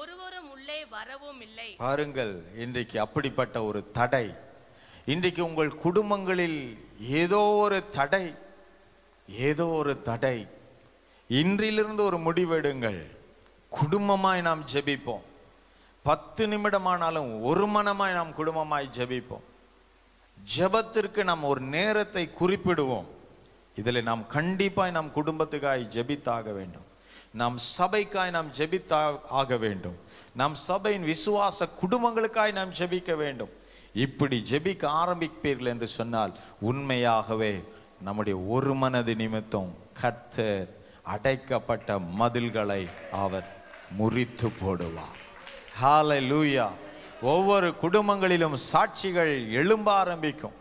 ஒருவரும் உள்ளே வரவும் இல்லை. பாருங்கள், இன்றைக்கு அப்படிப்பட்ட ஒரு தடை. இன்றைக்கு உங்கள் குடும்பங்களில் ஏதோ ஒரு தடை, ஏதோ ஒரு தடை. இன்றிலிருந்து ஒரு முடிவெடுங்கள். குடும்பமாய் நாம் ஜெபிப்போம். 10 நிமிடமானாலும் ஒரு மனமாய் நாம் குடும்பமாய் ஜெபிப்போம். ஜெபத்திற்கு நாம் ஒரு நேரத்தை குறிப்பிடுவோம். இதில் நாம் கண்டிப்பாய் நாம் குடும்பத்துக்காய் ஜெபித்தாக வேண்டும். நாம் சபைக்காய் நாம் ஜெபித்தாக வேண்டும். நாம் சபையின் விசுவாச குடும்பங்களுக்காய் நாம் ஜெபிக்க வேண்டும். இப்படி ஜெபிக்க ஆரம்பிப்பீர்கள் என்று சொன்னால் உண்மையாகவே நம்முடைய ஒரு மனது நிமித்தம் கர்த்தர் அடைக்கப்பட்ட மதில்களை அவர் முறித்து போடுவார். ஹல்லேலூயா. ஒவ்வொரு குடும்பங்களிலும் சாட்சிகள் எழும்ப ஆரம்பிக்கும்.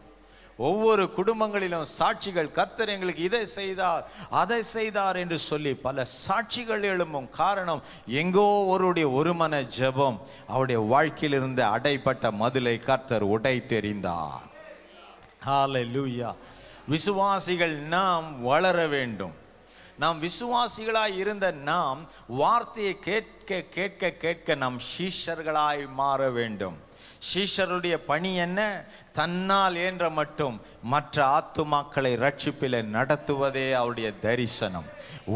ஒவ்வொரு குடும்பங்களிலும் சாட்சிகள், கர்த்தர் எங்களுக்கு இதை செய்தார் அதை செய்தார் என்று சொல்லி பல சாட்சிகள் எழும்பும். காரணம், எங்கோ ஒருடைய ஒருமன ஜெபம் அவருடைய வாழ்க்கையில் இருந்த அடைப்பட்ட மதிலை கர்த்தர் உடைத்தெறிந்தார். ஹல்லேலூயா. விசுவாசிகள் நாம் வளர வேண்டும். நாம் விசுவாசிகளாய் இருந்த நாம் வார்த்தையை கேட்க கேட்க கேட்க நாம் சீஷர்களாய் மாற வேண்டும். சீஷருடைய பணி என்ன? தன்னால் என்ற மட்டும் மற்ற ஆத்துமாக்களை ரட்சிப்பிலே நடத்துவதே அவருடைய தரிசனம்.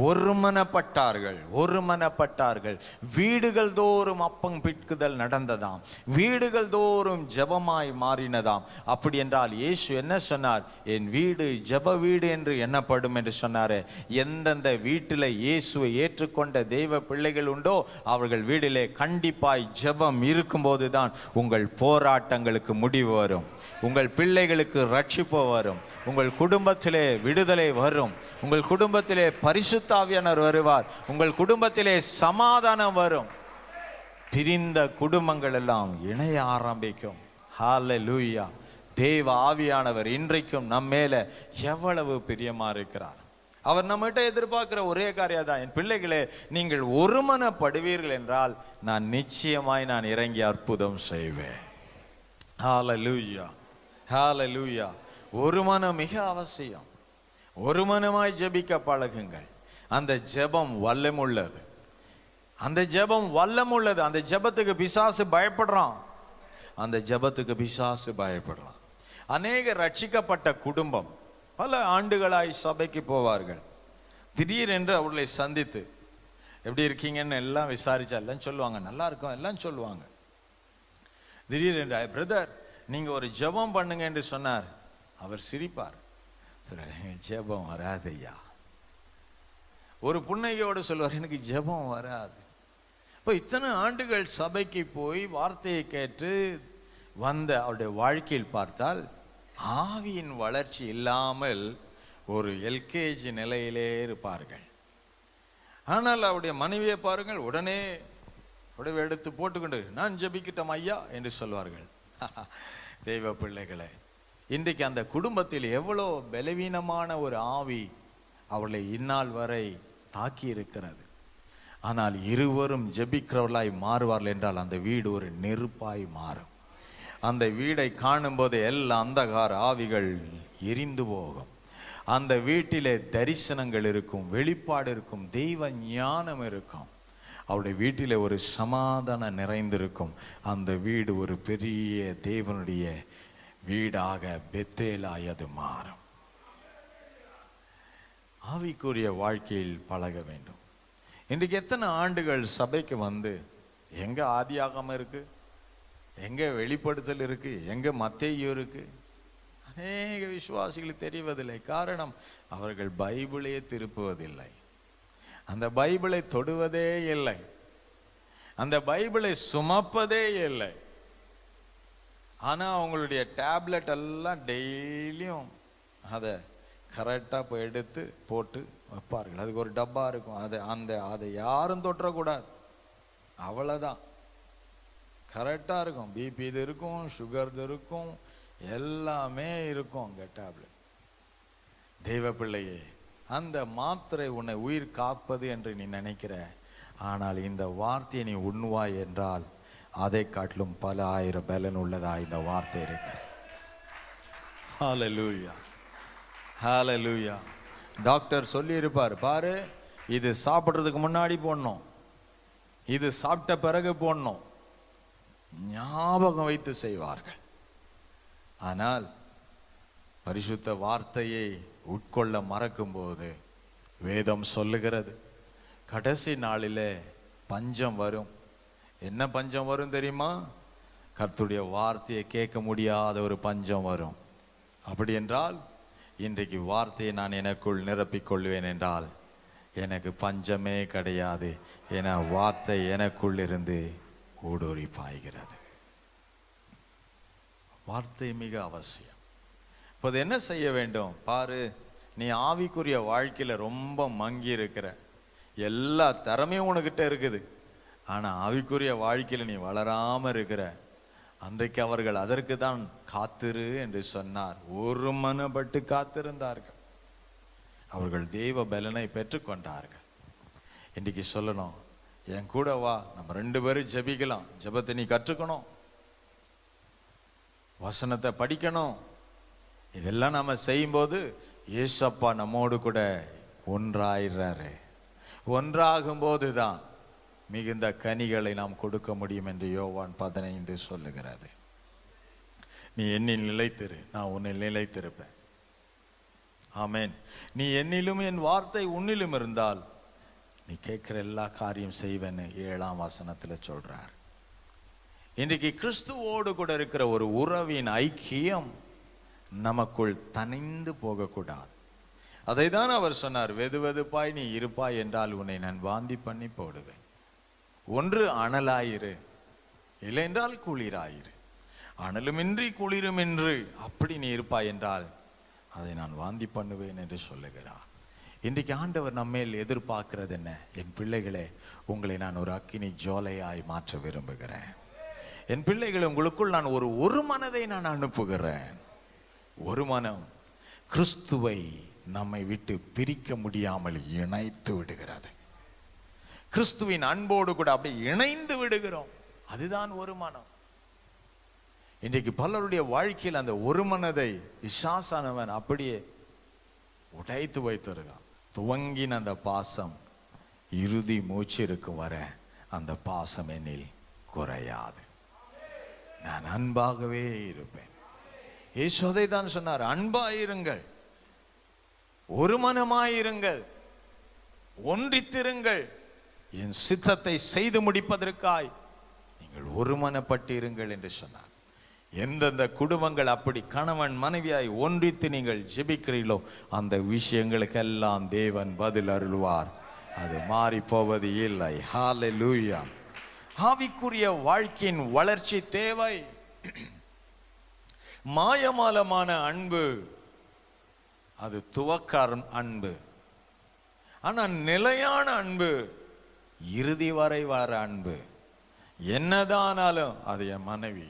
ஒருமனப்பட்டார்கள், ஒருமனப்பட்டார்கள். வீடுகள் தோறும் அப்பம் பிட்குதல் நடந்ததாம். வீடுகள் தோறும் ஜெபமாய் மாறினதாம். அப்படி என்றால் இயேசு என்ன சொன்னார்? என் வீடு ஜெப வீடு என்று எண்ணப்படும் என்று சொன்னாரு. எந்தெந்த வீட்டில் இயேசுவை ஏற்றுக்கொண்ட தெய்வ பிள்ளைகள் உண்டோ அவர்கள் வீட்டிலே கண்டிப்பாய் ஜெபம் இருக்கும்போது தான் உங்கள் போராட்டங்களுக்கு முடிவு வரும். உங்கள் பிள்ளைகளுக்கு ரட்சிப்பு வரும். உங்கள் குடும்பத்திலே விடுதலை வரும். உங்கள் குடும்பத்திலே பரிசுத்த ஆவியானவர் வருவார். உங்கள் குடும்பத்திலே சமாதானம் வரும். பிரிந்த குடும்பங்கள் எல்லாம் இணைய ஆரம்பிக்கும். ஹல்லேலூயா. தேவ ஆவியானவர் இன்றைக்கும் நம்ம மேல எவ்வளவு பிரியமா இருக்கிறார். அவர் நம்மகிட்ட எதிர்பார்க்கிற ஒரே காரியம் தான், என் பிள்ளைகளே நீங்கள் ஒருமனப்படுவீர்கள் என்றால் நான் நிச்சயமாய் நான் இறங்கி அற்புதம் செய்வேன். ஹல்லேலூயா, ஹல்லேலூயா. ஒரு மனம் மிக அவசியம். ஒரு மனமாய் ஜெபிக்க பழகுங்கள். அந்த ஜெபம் வல்லமுள்ளது. அந்த ஜெபம் வல்லம் உள்ளது. அந்த ஜெபத்துக்கு பிசாசு பயப்படுறான். அந்த ஜெபத்துக்கு பிசாசு பயப்படுறான். அநேக ரட்சிக்கப்பட்ட குடும்பம் பல ஆண்டுகளாய் சபைக்கு போவார்கள். திடீரென்று அவர்களை சந்தித்து எப்படி இருக்கீங்கன்னு எல்லாம் விசாரிச்சா எல்லாம் சொல்லுவாங்க, நல்லா இருக்கும் எல்லாம் சொல்லுவாங்க. திடீரென்று பிரதர் நீங்க ஒரு ஜெபம் பண்ணுங்க என்று சொன்னார். அவர் சிரிப்பார், ஜெபம் வராது ஐயா. ஒரு புன்னகையோடு சொல்லுவார், எனக்கு ஜெபம் வராது. இப்போ இத்தனை ஆண்டுகள் சபைக்கு போய் வார்த்தையை கேட்டு வந்த அவருடைய வாழ்க்கையில் பார்த்தால் ஆவியின் வளர்ச்சி இல்லாமல் ஒரு எல்கேஜி நிலையிலே இருப்பார்கள். ஆனால் அவருடைய மனைவியை பாருங்கள், உடனே உடனே எடுத்து போட்டுக்கொண்டு நான் ஜெபிக்கிட்டோம் ஐயா என்று சொல்வார்கள். தெய்வ பிள்ளைகளே, இன்றைக்கு அந்த குடும்பத்தில் எவ்வளோ பலவீனமான ஒரு ஆவி அவளை இந்நாள் வரை தாக்கி இருக்கிறது. ஆனால் இருவரும் ஜெபிக்கிறவர்களாய் மாறுவார்கள் என்றால் அந்த வீடு ஒரு நெருப்பாய் மாறும். அந்த வீடை காணும் போது எல்லா அந்தகார ஆவிகள் எரிந்து போகும். அந்த வீட்டிலே தரிசனங்கள் இருக்கும், வெளிப்பாடு இருக்கும், தெய்வ ஞானம் இருக்கும். அவருடைய வீட்டிலே ஒரு சமாதானம் நிறைந்திருக்கும். அந்த வீடு ஒரு பெரிய தேவனுடைய வீடாக பெத்தேலாய் அது மாறும். ஆவிக்குரிய வாழ்க்கையில் பழக வேண்டும். இன்றைக்கு எத்தனை ஆண்டுகள் சபைக்கு வந்து எங்க ஆதியாகமம் இருக்கு, எங்க வெளிப்படுத்தல் இருக்கு, எங்க மத்தேயு இருக்கு, அநேக விசுவாசிகளுக்கு தெரிவதில்லை. காரணம், அவர்கள் பைபிளே திருப்புவதில்லை, அந்த பைபிளை தொடுவதே இல்லை, அந்த பைபிளை சுமப்பதே இல்லை. ஆனா அவங்களுடைய டேப்லெட் எல்லாம் டெய்லியும் அதை கரெக்டாக போய் எடுத்து போட்டு வைப்பார்கள். அதுக்கு ஒரு டப்பா இருக்கும், அதை யாரும் தொற்றக்கூடாது, அவ்வளோதான். கரெக்டாக இருக்கும், பிபி இது இருக்கும், சுகர் இது இருக்கும், எல்லாமே இருக்கும் அங்கே டேப்லெட். தெய்வ பிள்ளையே, அந்த மாத்திரை உன்னை உயிர் காப்பது என்று நீ நினைக்கிற. ஆனால் இந்த வார்த்தையை நீ உண்ணுவாய் என்றால் அதை காட்டிலும் பல ஆயிரம் பலன் உள்ளதா இந்த வார்த்தை இருக்கு. ஹல்லேலூயா, ஹல்லேலூயா. டாக்டர் சொல்லி இருப்பார், பாரு இது சாப்பிட்றதுக்கு முன்னாடி போடணும், இது சாப்பிட்ட பிறகு போடணும், ஞாபகம் வைத்து செய்வார்கள். ஆனால் பரிசுத்த வார்த்தையை உட்கொள்ள மறக்கும் போது வேதம் சொல்லுகிறது கடைசி நாளிலே பஞ்சம் வரும். என்ன பஞ்சம் வரும் தெரியுமா? கர்த்தருடைய வார்த்தையை கேட்க முடியாத ஒரு பஞ்சம் வரும். அப்படி என்றால் இன்றைக்கு வார்த்தையை நான் எனக்குள் நிரப்பிக் கொள்வேன் என்றால் எனக்கு பஞ்சமே கிடையாது. என வார்த்தை எனக்குள் இருந்து ஊடுருவி பாய்கிறது. வார்த்தை மிக அவசியம். இப்போது என்ன செய்ய வேண்டும் பாரு, நீ ஆவிக்குரிய வாழ்க்கையில ரொம்ப மங்கி இருக்கிற, எல்லா திறமையும் உனக்கிட்ட இருக்குது, ஆனா ஆவிக்குரிய வாழ்க்கையில நீ வளராம இருக்கிற. அன்றைக்கு அவர்கள் அதற்கு தான் காத்திரு என்று சொன்னார். ஒரு மனப்பட்டு காத்திருந்தார்கள், அவர்கள் தெய்வ பலனை பெற்றுக்கொண்டார்கள். இன்னைக்கு சொல்லணும், என் கூட வா, நம்ம 2 பேரும் ஜெபிக்கலாம். ஜெபத்தை நீ கற்றுக்கணும், வசனத்தை படிக்கணும். இதெல்லாம் நம்ம செய்யும்போது ஏசப்பா நம்மோடு கூட ஒன்றாயிடுறாரு. ஒன்றாகும் போதுதான் மிகுந்த கனிகளை நாம் கொடுக்க முடியும் என்று யோவான் 15 சொல்லுகிறது. நீ என்னில் நிலைத்திரு, நான் உன்னில் நிலைத்திருப்பேன். ஆமென். நீ என்னிலும் என் வார்த்தை உன்னிலும் இருந்தால் நீ கேட்கிற எல்லா காரியம் செய்வேன்னு 7ஆம் வசனத்துல சொல்றார். இன்றைக்கு கிறிஸ்துவோடு கூட இருக்கிற ஒரு உறவின் ஐக்கியம் நமக்குள் தனிந்து போகக்கூடாது. அதை தான் அவர் சொன்னார், வெது வெதுப்பாய் நீ இருப்பாய் என்றால் உன்னை நான் வாந்தி பண்ணி போடுவேன். ஒன்று அனலாயிரு, இல்லை என்றால் குளிராயிரு. அனலுமின்றி குளிருமின்றி அப்படி நீ இருப்பாய் என்றால் அதை நான் வாந்தி பண்ணுவேன் என்று சொல்லுகிறார். இன்றைக்கு ஆண்டவர் நம்மேல் எதிர்பார்க்கிறது என்ன? என் பிள்ளைகளே, உங்களை நான் ஒரு அக்கினி ஜோலையாய் மாற்ற விரும்புகிறேன். என் பிள்ளைகளை, உங்களுக்குள் நான் ஒரு மனதை நான் அனுப்புகிறேன். ஒரு மனம் கிறிஸ்துவை நம்மை விட்டு பிரிக்க முடியாமல் இணைத்து விடுகிறது. கிறிஸ்துவின் அன்போடு கூட அப்படியே இணைந்து விடுகிறோம். அதுதான் ஒரு மனம். இன்றைக்கு பலருடைய வாழ்க்கையில் அந்த ஒரு மனதை பிசாசானவன் அப்படியே உடைத்து வைத்திருக்கான். துவங்கின அந்த பாசம் இறுதி மூச்சு இருக்கும் வர அந்த பாசம் என்னில் குறையாது. நான் அன்பாகவே இருப்பேன். இயேசு அதை தான் சொன்னார், அன்பாயிருங்கள், ஒரு மனமாயிருங்கள், ஒன்றித்திருங்கள், என் சித்தத்தை செய்து முடிப்பதற்காய் நீங்கள் ஒருமனப்பட்டு இருங்கள் என்று சொன்னார். எந்தெந்த குடும்பங்கள் அப்படி கணவன் மனைவியாய் ஒன்றித்து நீங்கள் ஜெபிக்கிறீர்களோ அந்த விஷயங்களுக்கெல்லாம் தேவன் பதில் அருள்வார். அது மாறி போவது இல்லை. ஹல்லேலூயா. ஆவிக்குரிய வாழ்க்கையின் வளர்ச்சி தேவை. மாயமாலமான அன்பு அது துவக்க அன்பு. ஆனா நிலையான அன்பு இறுதி வரை வர அன்பு. என்னதானாலும் அது என் மனைவி,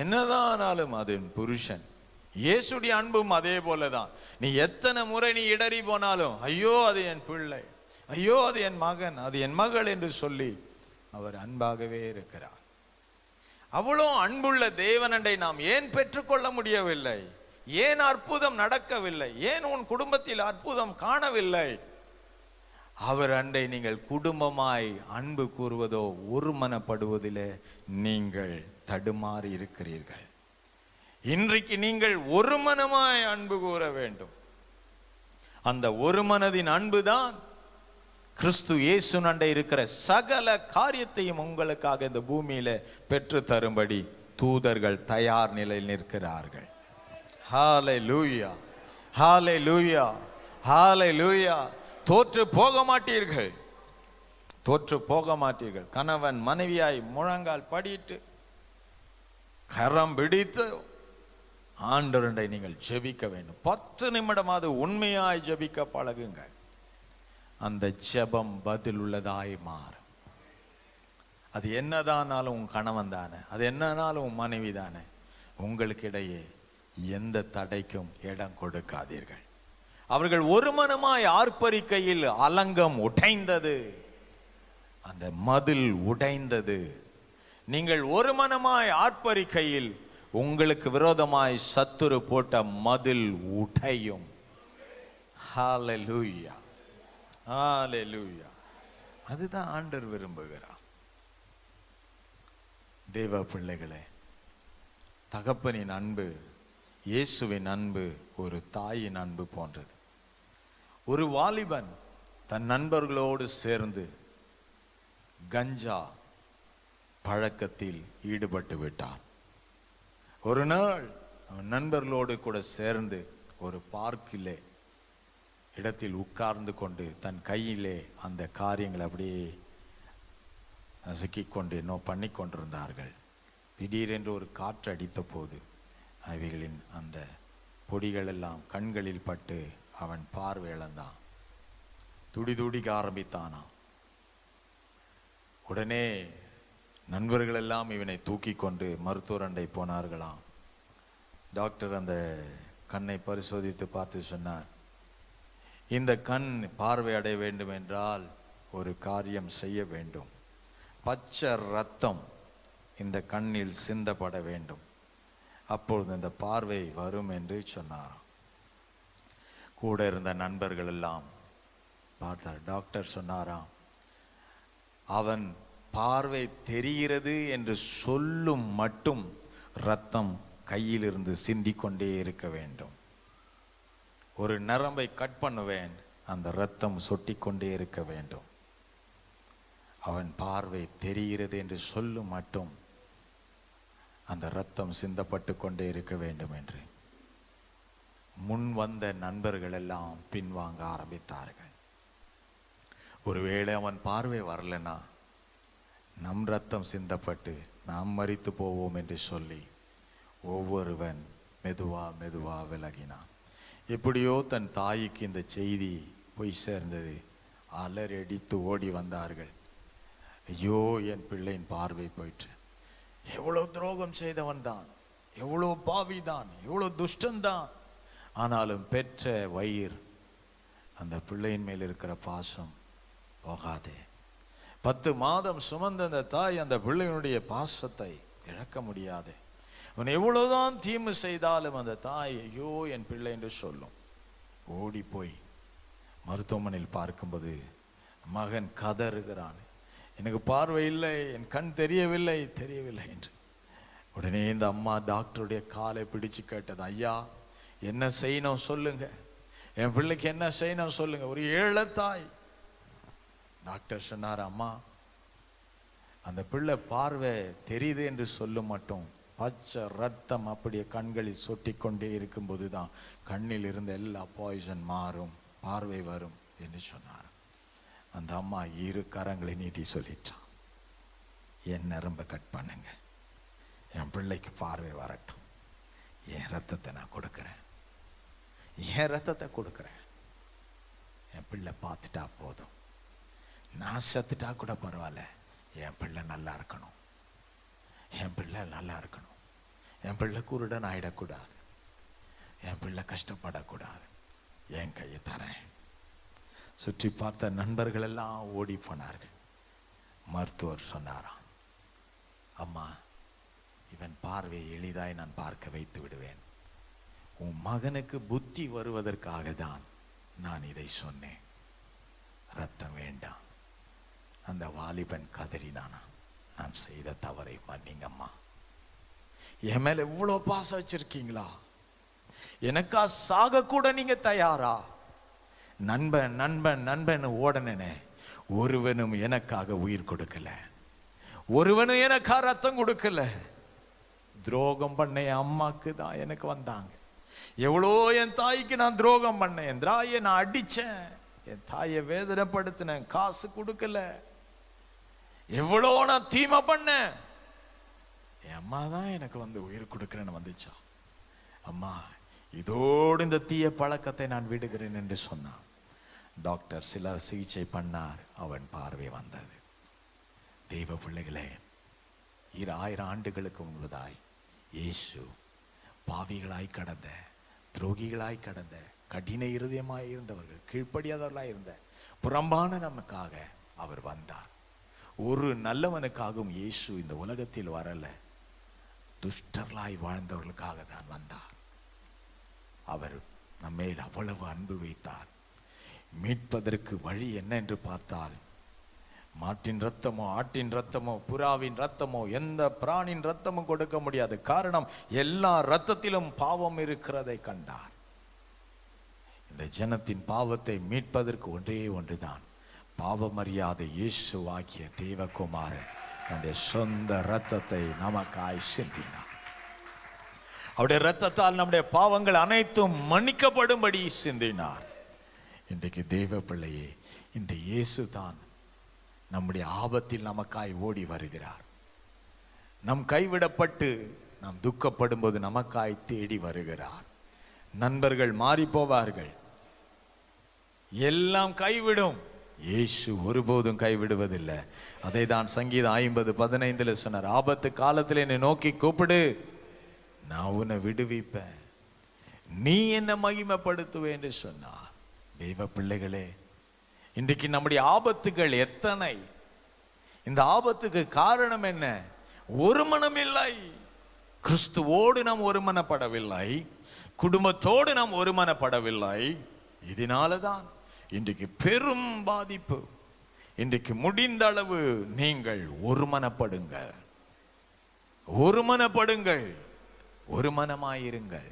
என்னதானாலும் அது என் புருஷன். இயேசுடைய அன்பும் அதே போலதான். நீ எத்தனை முறை நீ இடறி போனாலும், ஐயோ அது என் பிள்ளை, ஐயோ அது என் மகன், அது என் மகள் என்று சொல்லி அவர் அன்பாகவே இருக்கிறார். அவ்வளோ அன்புள்ள தேவனண்டை நாம் ஏன் பெற்றுக்கொள்ள முடியவில்லை? ஏன் அற்புதம் நடக்கவில்லை? ஏன் உன் குடும்பத்தில் அற்புதம் காணவில்லை? அவர் அண்டை நீங்கள் குடும்பமாய் அன்பு கூறுவதோ ஒருமனப்படுவதிலே நீங்கள் தடுமாறி இருக்கிறீர்கள். இன்றைக்கு நீங்கள் ஒரு மனமாய் அன்பு கூற வேண்டும். அந்த ஒரு மனதின் அன்புதான் கிறிஸ்து இயேசு அண்டை இருக்கிற சகல காரியத்தையும் உங்களுக்காக இந்த பூமியில பெற்று தரும்படி தூதர்கள் தயார் நிலையில் நிற்கிறார்கள். ஹல்லேலூயா, ஹல்லேலூயா, ஹல்லேலூயா. தோற்று போக மாட்டீர்கள், தோற்று போக மாட்டீர்கள். கணவன் மனைவியாய் முழங்கால் படிட்டு கரம் பிடித்து ஆண்டவரை நீங்கள் ஜெபிக்க வேண்டும். 10 நிமிடமாவது உண்மையாய் ஜெபிக்க பழகுங்க. அந்த ஜெபம் பதில் உள்ளதாய் மாறும். அது என்னதானாலும் உன் கணவன் தானே, அது என்னன்னாலும் உன் மனைவி தானே, உங்களுக்கு இடையே எந்த தடைக்கும் இடம் கொடுக்காதீர்கள். அவர்கள் ஒரு மனமாய் ஆர்ப்பரிக்கையில் அலங்கம் உடைந்தது, அந்த மதில் உடைந்தது. நீங்கள் ஒரு மனமாய் ஆர்ப்பரிக்கையில் உங்களுக்கு விரோதமாய் சத்துரு போட்ட மதில் உடையும். ஹல்லேலூயா, ஹல்லேலூயா. அதுதான் ஆண்டவர் விரும்புகிறார். தேவ பிள்ளைகளே, தகப்பனின் அன்பு, இயேசுவின் அன்பு ஒரு தாயின் அன்பு போன்றது. ஒரு வாலிபன் தன் நண்பர்களோடு சேர்ந்து கஞ்சா பழக்கத்தில் ஈடுபட்டு விட்டான். ஒரு நாள் அவன் நண்பர்களோடு கூட சேர்ந்து ஒரு பார்க்கிலே இடத்தில் உட்கார்ந்து கொண்டு தன் கையிலே அந்த காரியங்களை அப்படியே நசுக்கிக்கொண்டு இன்னும் பண்ணி கொண்டிருந்தார்கள். திடீரென்று ஒரு காற்று அடித்த போது அவைகளின் அந்த பொடிகள் எல்லாம் கண்களில் பட்டு அவன் பார்வை இழந்தான். துடிதுடிக்க ஆரம்பித்தானாம். உடனே நண்பர்கள் எல்லாம் இவனை தூக்கி கொண்டு மருத்துவர் அண்டை போனார்களாம். டாக்டர் அந்த கண்ணை பரிசோதித்து பார்த்து சொன்னார், இந்த கண் பார்வை அடைய வேண்டும் என்றால் ஒரு காரியம் செய்ய வேண்டும். பச்சை ரத்தம் இந்த கண்ணில் சிந்தப்பட வேண்டும், அப்பொழுது இந்த பார்வை வரும் என்று சொன்னாராம். கூட இருந்த நண்பர்கள் எல்லாம் பார்த்தார். டாக்டர் சொன்னாராம், அவன் பார்வை தெரிகிறது என்று சொல்லும் மட்டும் ரத்தம் கையிலிருந்து சிந்திக்கொண்டே இருக்க வேண்டும். ஒரு நரம்பை கட் பண்ணுவேன், அந்த ரத்தம் சொட்டி கொண்டே இருக்க வேண்டும். அவன் பார்வை தெரிகிறது என்று சொல்லும் மட்டும் அந்த ரத்தம் சிந்தப்பட்டு கொண்டே இருக்க வேண்டும் என்று முன் வந்த நண்பர்கள் எல்லாம் பின்வாங்க ஆரம்பித்தார்கள். ஒருவேளை அவன் பார்வை வரலனா நம் ரத்தம் சிந்தப்பட்டு நாம் மரித்து போவோம் என்று சொல்லி ஒவ்வொருவன் மெதுவா மெதுவா விலகினான். எப்படியோ தன் தாய்க்கு இந்த செய்தி போய் சேர்ந்தது. அலறி அடித்து ஓடி வந்தார்கள். ஐயோ, என் பிள்ளையின் பார்வை போயிற்று. எவ்வளவு துரோகம் செய்தவன் தான், எவ்வளவு பாவி தான், எவ்வளவு துஷ்டன் தான். ஆனாலும் பெற்ற வயிறு, அந்த பிள்ளையின் மேல் இருக்கிற பாசம் போகாதே. 10 மாதம் சுமந்த அந்த தாய் அந்த பிள்ளையினுடைய பாசத்தை இழக்க முடியாது. அவன் எவ்வளவுதான் தீமை செய்தாலும் அந்த தாய் ஐயோ என் பிள்ளை என்று சொல்லும். ஓடி போய் மருத்துவமனையில் பார்க்கும்போது மகன் கதறுகிறான். எனக்கு பார்வை இல்லை, என் கண் தெரியவில்லை என்று. உடனே இந்த அம்மா டாக்டருடைய காலை பிடிச்சு கேட்டது, ஐயா என்ன செய்யணும் சொல்லுங்க, என் பிள்ளைக்கு என்ன செய்யணும் சொல்லுங்க. ஒரு ஏழை தாய். டாக்டர் சொன்னார், அம்மா அந்த பிள்ளை பார்வை தெரியுது என்று சொல்ல மட்டும் பச்சை ரத்தம் அப்படியே கண்களில் சொட்டி கொண்டே இருக்கும்போது தான் கண்ணில் இருந்த எல்லா பாய்சன் மாறும், பார்வை வரும் என்று சொன்னார். அந்த அம்மா இரு கரங்களை நீட்டி சொல்லிட்டான், என் நரம்பை கட் பண்ணுங்க, என் பிள்ளைக்கு பார்வை வரட்டும், என் ரத்தத்தை நான் கொடுக்கிறேன், என் ரத்தத்தை கொடுக்கிறேன், என் பிள்ளை பார்த்துட்டா போதும், நான் செத்துட்டா கூட பரவாயில்ல, என் பிள்ளை நல்லா இருக்கணும், என் பிள்ளை நல்லா இருக்கணும், என் பிள்ளை குருடன் ஆயிடக்கூடாது, என் பிள்ளை கஷ்டப்படக்கூடாது, என் கையை தரேன். சுற்றி பார்த்த நண்பர்கள் எல்லாம் ஓடி போனார்கள். மருத்துவர் சொன்னாராம், அம்மா இவன் பார்வையை எளிதாய் நான் பார்க்க வைத்து விடுவேன், உன் மகனுக்கு புத்தி வருவதற்காக தான் நான் இதை சொன்னேன், ரத்தம் வேண்டாம். அந்த வாலிபன் கதறினானா, நான் செய்த தவறை மன்னிங்கம்மா, என் மேல எவ்வளவு பாசம் வச்சிருக்கீங்களா, எனக்கா சாக கூட நீங்க தயாரா? நண்பன் நண்பன் நண்பன் ஓடனே, ஒருவனும் எனக்காக உயிர் கொடுக்கல, ஒருவனும் எனக்கா ரத்தம் கொடுக்கல, துரோகம் பண்ண என் அம்மாக்கு தான் எனக்கு வந்தாங்க. எவ்வளோ என் தாய்க்கு நான் துரோகம் பண்ணேன், என் தாயை நான் அடிச்சேன், என் தாயை வேதனைப்படுத்தினேன், காசு கொடுக்கல, எவ்வளோ நான் தீமை பண்ணேன், என் அம்மா தான் எனக்கு வந்து உயிர் கொடுக்கிறேன்னு வந்துச்சா. அம்மா இதோடு இந்த தீய பழக்கத்தை நான் விடுகிறேன் என்று சொன்னான். டாக்டர் சில சிகிச்சை பண்ணார், அவன் பார்வை வந்தது. தெய்வ பிள்ளைகளே, 1000 ஆண்டுகளுக்கு முன்பதாய் இயேசு பாவிகளாய் கடந்த, துரோகிகளாய் கடந்த, கடின இருதயமாய் இருந்தவர்கள், கீழ்ப்படியாதவர்களாய் இருந்த புறம்பான நமக்காக அவர் வந்தார். ஒரு நல்லவனுக்காகவும் இயேசு இந்த உலகத்தில் வரல, துஷ்டர்களாய் வாழ்ந்தவர்களுக்காக தான் வந்தார். அவர் நம்மேல் அவ்வளவு அன்பு வைத்தார். மீட்பதற்கு வழி என்ன என்று பார்த்தால், மாட்டின் ரத்தமோ ஆட்டின் ரத்தமோ புறாவின் ரத்தமோ எந்த பிராணின் ரத்தமும் கொடுக்க முடியாது. காரணம், எல்லா ரத்தத்திலும் பாவம் இருக்கிறதை கண்டார். இந்த ஜனத்தின் பாவத்தை மீட்பதற்கு ஒன்றே ஒன்றுதான், பாவமறியாத இயேசுவாகிய தேவகுமாரன் தன்னுடைய சொந்த ரத்தத்தை நமக்காய் சிந்தினார். அவருடைய ரத்தத்தால் நம்முடைய பாவங்கள் அனைத்தும் மன்னிக்கப்படும்படி சிந்தினார். இன்றைக்கு தேவ பிள்ளையே, இந்த இயேசு தான் நம்முடைய ஆபத்தில் நமக்காய் ஓடி வருகிறார். நம் கைவிடப்பட்டு நாம் துக்கப்படும் போது நமக்காய் தேடி வருகிறார். நண்பர்கள் மாறி போவார்கள், எல்லாம் கைவிடும், இயேசு ஒருபோதும் கைவிடுவதில்லை. அதை தான் சங்கீதம் 50:15 சொன்னார், ஆபத்து காலத்தில் என்னை நோக்கி கூப்பிடு, நான் உன்னை விடுவிப்பேன், நீ என்ன மகிமைப்படுத்துவே என்று சொன்னார். தெய்வ பிள்ளைகளே, இன்றைக்கு நம்முடைய ஆபத்துகள் எத்தனை! இந்த ஆபத்துக்கு காரணம் என்ன? ஒரு மனம் இல்லை. கிறிஸ்துவோடு நாம் ஒருமனப்படவில்லை, குடும்பத்தோடு நாம் ஒருமனப்படவில்லை. இதனாலதான் இன்றைக்கு பெரும் பாதிப்பு. இன்றைக்கு முடிந்த அளவு நீங்கள் ஒருமனப்படுங்கள், ஒருமனப்படுங்கள், ஒருமனமாயிருங்கள்,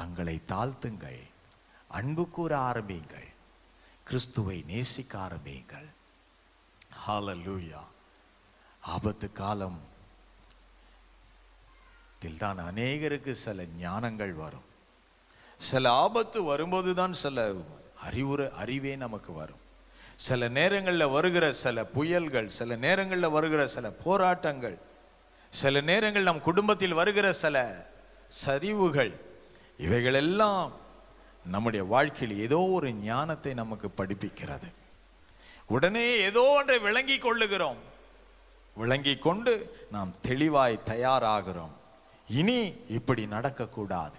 தங்களை தாழ்த்துங்கள், அன்பு கூற ஆரம்பிங்கள், கிறிஸ்துவை நேசிக்க ஆரம்பிங்கள். ஹல்லேலூயா. ஆபத்து காலம் தான் அநேகருக்கு சில ஞானங்கள் வரும். சில ஆபத்து வரும்போதுதான் சில அறிவே நமக்கு வரும். சில நேரங்களில் வருகிற சில புயல்கள், சில நேரங்களில் வருகிற சில போராட்டங்கள், சில நேரங்கள் நம் குடும்பத்தில் வருகிற சில சரிவுகள், இவைகள் எல்லாம் நம்முடைய வாழ்க்கையில் ஏதோ ஒரு ஞானத்தை நமக்கு படிப்பிக்கிறது. உடனே ஏதோ ஒன்றை விளங்கி கொள்ளுகிறோம், விளங்கி கொண்டு நாம் தெளிவாய் தயாராகிறோம். இனி இப்படி நடக்கக்கூடாது,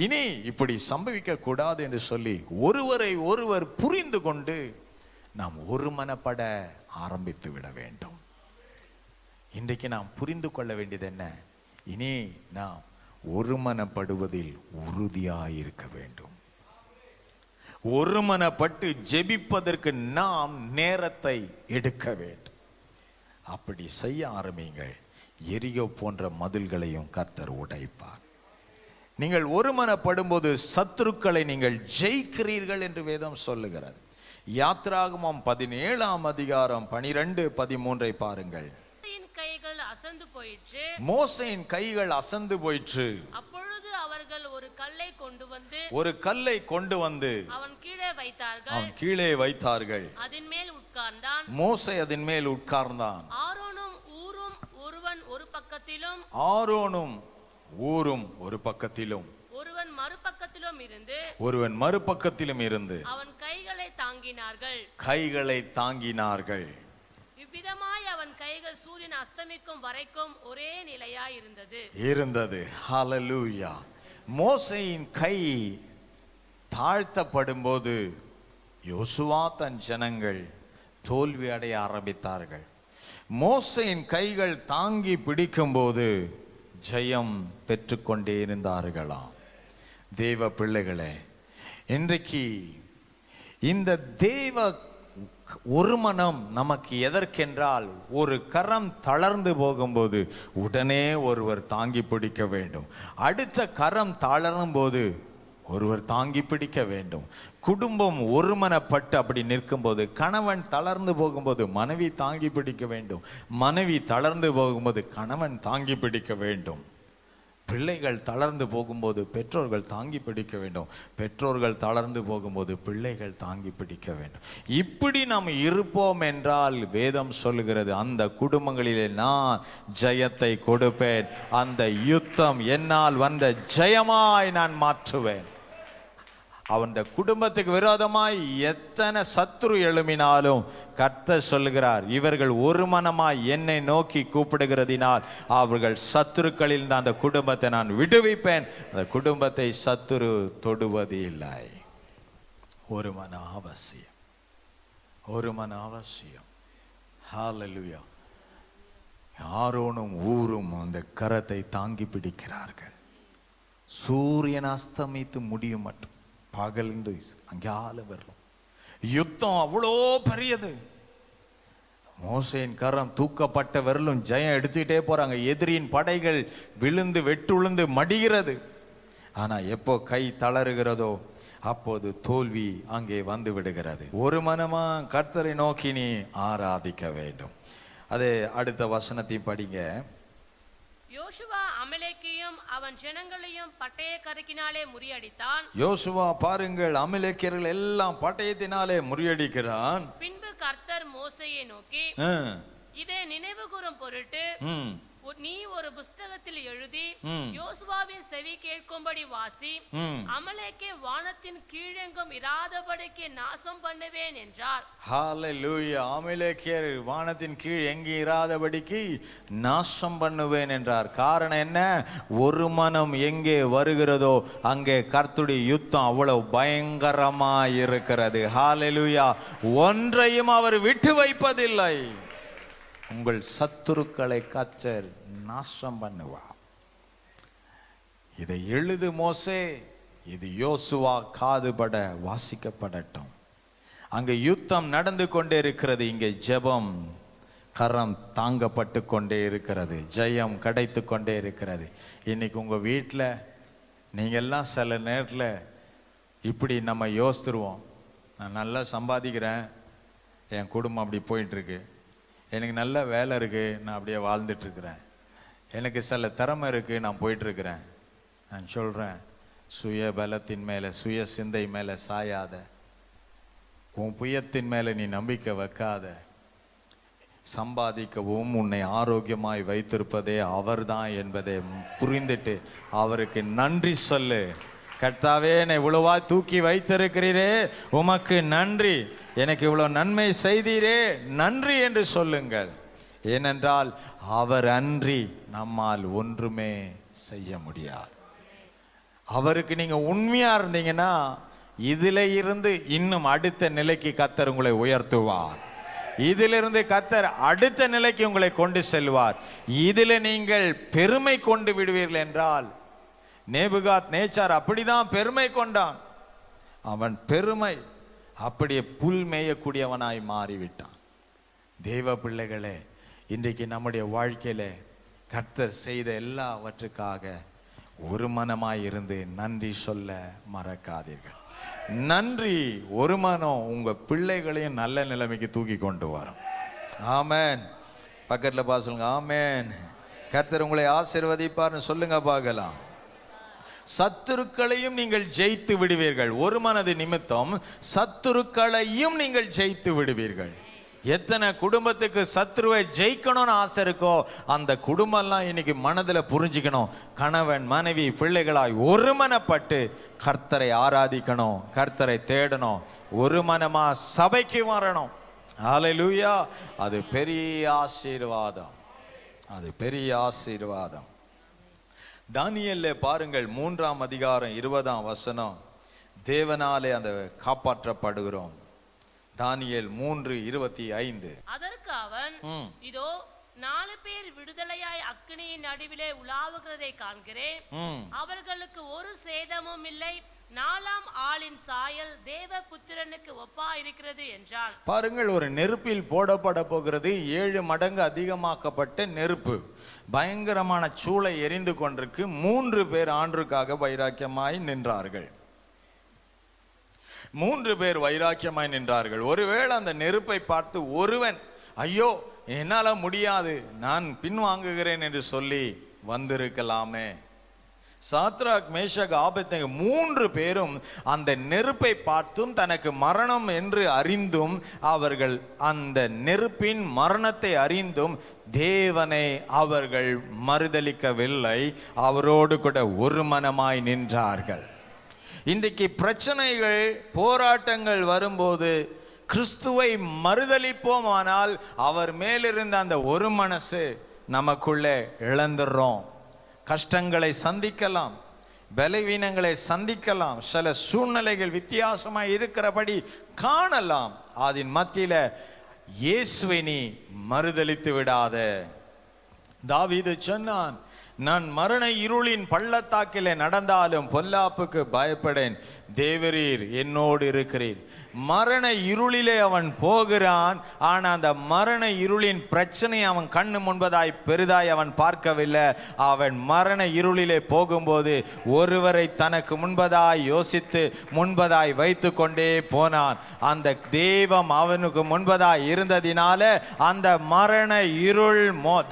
இனி இப்படி சம்பவிக்க கூடாது என்று சொல்லி ஒருவரை ஒருவர் புரிந்து கொண்டு நாம் ஒருமனப்பட ஆரம்பித்து விட வேண்டும். இன்றைக்கு நாம் புரிந்து கொள்ள வேண்டியது என்ன? இனி நாம் ஒருமனப்படுவதில் உறுதியாயிருக்க வேண்டும். ஒருமனப்பட்டு ஜெபிப்பதற்கு நாம் நேரத்தை எடுக்க வேண்டும். அப்படி செய்ய ஆரம்பிங்கள். எரியோ போன்ற மதில்களையும் கர்த்தர் உடைப்பார். நீங்கள் ஒருமனப்படும் போது சத்துருக்களை நீங்கள் ஜெயிக்கிறீர்கள் என்று வேதம் சொல்லுகிறது. யாத்ராகமம் 17ஆம் அதிகாரம் 12-13 பாருங்கள். கைகள் அசந்து போயிற்று. மோசேயின் கைகள் அசந்து போயிற்று. அப்பொழுது அவர்கள் ஒரு கல்லை கொண்டு வந்து அவன் கீழே வைத்தார்கள். அதன் மேல் உட்கார்ந்தான். மோசே அதன் மேல் உட்கார்ந்தான். ஆரோனும் ஊரும் ஒருவன் ஒரு பக்கத்திலும் ஒரு பக்கத்திலும் ஒருவன் மறுபக்கத்திலும் இருந்து அவன் கைகளை தாங்கினார்கள். இவ்விதமாய் அவன் கைகள் சூரியன் அஸ்தமிக்கும் வரைக்கும் ஒரே நிலையாய் இருந்தது. ஹல்லேலூயா. மோசேயின் கை தாழ்த்தப்படும் போது யோசுவா தன் ஜனங்கள் தோல்வி அடைய ஆரம்பித்தார்கள். மோசேயின் கைகள் தாங்கி பிடிக்கும் போது ஜெயம் பெற்றுக்கொண்டே இருந்தார்களாம். தேவ பிள்ளைகளே, இன்றைக்கு இந்த தேவ ஒரு மனம் நமக்கு எதற்கென்றால், ஒரு கரம் தளர்ந்து போகும்போது உடனே ஒருவர் தாங்கி பிடிக்க வேண்டும். அடுத்த கரம் தளரும் போது ஒருவர் தாங்கி பிடிக்க வேண்டும். குடும்பம் ஒருமனப்பட்டு அப்படி நிற்கும் போது, கணவன் தளர்ந்து போகும்போது மனைவி தாங்கி பிடிக்க வேண்டும். மனைவி தளர்ந்து போகும்போது கணவன் தாங்கி பிடிக்க வேண்டும். பிள்ளைகள் தளர்ந்து போகும்போது பெற்றோர்கள் தாங்கி பிடிக்க வேண்டும். பெற்றோர்கள் தளர்ந்து போகும்போது பிள்ளைகள் தாங்கி பிடிக்க வேண்டும். இப்படி நாம் இருப்போம் என்றால் வேதம் சொல்லுகிறது, அந்த குடும்பங்களிலே நான் ஜெயத்தை கொடுப்பேன். அந்த யுத்தம் என்னால் வந்த ஜெயமாய் நான் மாற்றுவேன். அவன் குடும்பத்துக்கு விரோதமாய் எத்தனை சத்துரு எழும்பினாலும் கர்த்தர் சொல்லுகிறார், இவர்கள் ஒரு மனமாய் என்னை நோக்கி கூப்பிடுகிறதினால் அவர்கள் சத்துருக்களில் அந்த குடும்பத்தை நான் விடுவிப்பேன். அந்த குடும்பத்தை சத்துரு தொடுவது இல்லை. ஒரு மன அவசியம். ஹல்லேலூயா. ஆரோனும் ஊரும் அந்த கரத்தை தாங்கி பிடிக்கிறார்கள். சூரியன் அஸ்தமித்து முடியும் மட்டும் பகலிருந்து அங்கால வரலாம். யுத்தம் அவ்வளோ பெரியது. மோசேயின் கரம் தூக்கப்பட்ட வரலும் ஜெயம் எடுத்துக்கிட்டே போறாங்க. எதிரியின் படைகள் விழுந்து வெட்டுழுந்து மடிகிறது. ஆனா எப்போ கை தளறுகிறதோ அப்போது தோல்வி அங்கே வந்து விடுகிறது. ஒரு மனமா கர்த்தரை நோக்கி நீ ஆராதிக்க வேண்டும். அதே அடுத்த வசனத்தை படிங்க. யோசுவா அமலேக்கையும் அவன் ஜனங்களையும் பட்டய கருக்கினாலே முறியடித்தான். யோசுவா பாருங்கள், அமலேக்கியர்கள் எல்லாம் பட்டயத்தினாலே முறியடிக்கிறான். பின்பு கர்த்தர் மோசேயை நோக்கி, இதை நினைவு கூறும் பொருட்டு நீ ஒரு புஸ்தகத்தில் எழுதி யோசுவாவின் செவி கேட்கும்படி வாசி. அமலேக்கை வானத்தின் கீழெங்கும் இராதபடிக்கு நாசம் பண்ணுவேன் என்றார். ஹல்லேலூயா. அமலேக்கியர் வானத்தின் கீழ் எங்கே இராதபடிக்கு நாசம் பண்ணுவேன் என்றார். காரணம் என்ன? ஒரு மனம் எங்கே வருகிறதோ அங்கே கர்த்தருடைய யுத்தம் அவ்வளவு பயங்கரமா இருக்கிறது. ஹல்லேலூயா. ஒன்றையும் அவர் விட்டு வைப்பதில்லை. உங்கள் சத்துருக்களை கர்த்தர் நாசம் பண்ணுவார். இதை எழுது மோசே, இது யோசுவா காதுபட வாசிக்கப்படட்டும். அங்கே யுத்தம் நடந்து கொண்டே இருக்கிறது, இங்கே ஜெபம் கரம் தாங்கப்பட்டு கொண்டே இருக்கிறது, ஜெயம் கிடைத்து கொண்டே இருக்கிறது. இன்னைக்கு உங்க வீட்டில் நீங்க எல்லாம் சில நேரத்தில் இப்படி நம்ம யோசித்துருவோம், நான் நல்லா சம்பாதிக்கிறேன், என் குடும்பம் அப்படி போயிட்டு இருக்கு, எனக்கு நல்ல வேலை இருக்கு, நான் அப்படியே வாழ்ந்துட்டு இருக்கிறேன், எனக்கு சில திறமை இருக்கு, நான் போயிட்டு இருக்கிறேன். நான் சொல்றேன், சுய பலத்தின் மேல சுய சிந்தை மேல சாயாத, உன் புயத்தின் மேல நீ நம்பிக்கை வைக்காத. சம்பாதிக்கவும் உன்னை ஆரோக்கியமாய் வைத்திருப்பதே அவர்தான் என்பதை புரிந்துட்டு அவருக்கு நன்றி சொல்லு. கர்த்தாவே, என்னை இவ்வளவா தூக்கி வைத்திருக்கிறீரே, உமக்கு நன்றி, எனக்கு இவ்வளவு நன்மை செய்தீரே, நன்றி என்று சொல்லுங்கள். ஏனென்றால் அவர் அன்றி நம்மால் ஒன்றுமே செய்ய முடியாது. அவருக்கு நீங்க உண்மையா இருந்தீங்கன்னா இதுல இருந்து இன்னும் அடுத்த நிலைக்கு கர்த்தர் உங்களை உயர்த்துவார். இதிலிருந்து கர்த்தர் அடுத்த நிலைக்கு உங்களை கொண்டு செல்வார். இதில் நீங்கள் பெருமை கொண்டு விடுவீர்கள் என்றால், நேபுகாத் நேச்சார் அப்படிதான் பெருமை கொண்டான். அவன் பெருமை அப்படியே புல் மேயக்கூடியவனாய் மாறிவிட்டான். தேவ பிள்ளைகளே, இன்றைக்கு நம்முடைய வாழ்க்கையில கர்த்தர் செய்த எல்லாவற்றுக்காக ஒரு மனமாய் இருந்து நன்றி சொல்ல மறக்காதீர்கள். நன்றி ஒரு மனம் உங்க பிள்ளைகளையும் நல்ல நிலைமைக்கு தூக்கி கொண்டு வரும். ஆமென். பக்கத்துல பா சொல்லுங்க, ஆமென். கர்த்தர் உங்களை ஆசீர்வதிப்பார்னு சொல்லுங்க பார்க்கலாம். சத்துருக்களையும் நீங்கள் ஜெயித்து விடுவீர்கள். ஒரு மனது நிமித்தம் சத்துருக்களையும் நீங்கள் ஜெயித்து விடுவீர்கள். எத்தனை குடும்பத்துக்கு சத்துருவை ஜெயிக்கணும்னு ஆசை இருக்கோ அந்த குடும்பம்லாம் இன்னைக்கு மனதில் புரிஞ்சுக்கணும். கணவன் மனைவி பிள்ளைகளாய் ஒரு மனப்பட்டு கர்த்தரை ஆராதிக்கணும், கர்த்தரை தேடணும், ஒரு மனமா சபைக்கு வரணும். ஹல்லேலூயா. அது பெரிய ஆசீர்வாதம், அது பெரிய ஆசீர்வாதம். தானியேல்ல பாருங்கள், 3ஆம் அதிகாரம் 20ஆம் வசனம். தேவனாலே அந்த காப்பாற்றப்படுகிறோம். தானியேல் 3:25. அதற்கு அவன், இதோ 4 பேர் விடுதலையாய் அக்கினியின் நடுவிலே உலாவுகிறதை காண்கிறேன். அவர்களுக்கு ஒரு சேதமும் இல்லை. 4ஆம் ஆளின் சாயல் தேவ புத்திரனுக்கு ஒப்பா இருக்கிறது என்றான். பாருங்கள், ஒரு நெருப்பில் போடப்பட போகிறது. 7 மடங்கு அதிகமாக்கப்பட்ட நெருப்பு பயங்கரமான சூளை எரிந்து கொண்டிருக்கு. 3 பேர் ஆண்டுக்காக வைராக்கியமாய் நின்றார்கள். 3 பேர் வைராக்கியமாய் நின்றார்கள். ஒருவேளை அந்த நெருப்பை பார்த்து ஒருவன், ஐயோ என்னால முடியாது, நான் பின்வாங்குகிறேன் என்று சொல்லி வந்திருக்கலாமே. சாத்ராக் மேஷக் ஆபேத்நேகோ 3 பேரும் அந்த நெருப்பை பார்த்தும் தனக்கு மரணம் என்று அறிந்தும் அவர்கள் அந்த நெருப்பின் மரணத்தை அறிந்தும் தேவனை அவர்கள் மறுதலிக்கவில்லை. அவரோடு கூட ஒரு மனமாய் நின்றார்கள். இன்றைக்கு பிரச்சனைகள் போராட்டங்கள் வரும்போது கிறிஸ்துவை மறுதலிப்போம், ஆனால் அவர் மேலிருந்த அந்த ஒரு மனசு நமக்குள்ளே இழந்துடுறோம். கஷ்டங்களை சந்திக்கலாம், பலவீனங்களை சந்திக்கலாம், சில சூழ்நிலைகள் வித்தியாசமாய் இருக்கிறபடி காணலாம். அதன் மத்தியில இயேசுவை நீ மறுதலித்து விடாத. தாவீது சொன்னான், நான் மரண இருளின் பள்ளத்தாக்கிலே நடந்தாலும் பொல்லாப்புக்கு பயப்படேன், தேவரீர் என்னோடு இருக்கிறீர். மரண இருளிலே அவன் போகிறான். ஆனா அந்த மரண இருளின் பிரச்சனை அவன் கண்ணு முன்பதாய் பெரிதாய் அவன் பார்க்கவில்லை. அவன் மரண இருளிலே போகும்போது ஒருவரை தனக்கு முன்பதாய் யோசித்து முன்பதாய் வைத்து கொண்டே போனான். அந்த தெய்வம் அவனுக்கு முன்பதாய் இருந்ததினால அந்த மரண இருள்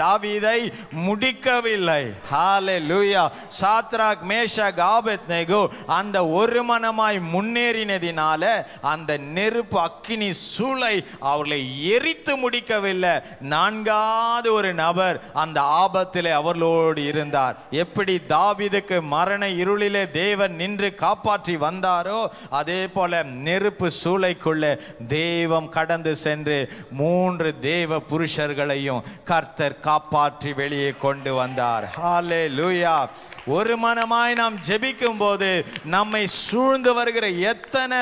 தாவீதை முடிக்கவில்லை. ஹல்லேலூயா. சாத்ராக் மேஷக் ஆபேத்நேகோ அந்த ஒரு மனமாய் முன்னேறினதினால அந்த நெருப்பு அக்கினி சூளை அவர்களை எரித்து முடிக்கவில்லை. 4வது ஒரு நபர் அந்த ஆபத்திலே அவர்களோடு இருந்தார். எப்படி தாவீதுக்கு மரண இருளிலே தேவன் நின்று காப்பாற்றி வந்தாரோ அதே போல நெருப்பு சூளைக்குள்ளே தெய்வம் கடந்து சென்று 3 தேவ புருஷர்களையும் கர்த்தர் காப்பாற்றி வெளியே கொண்டு வந்தார். ஹல்லேலூயா. ஒரு மனமாய் நாம் ஜெபிக்கும் போது நம்மை சூழ்ந்து வருகிற எத்தனை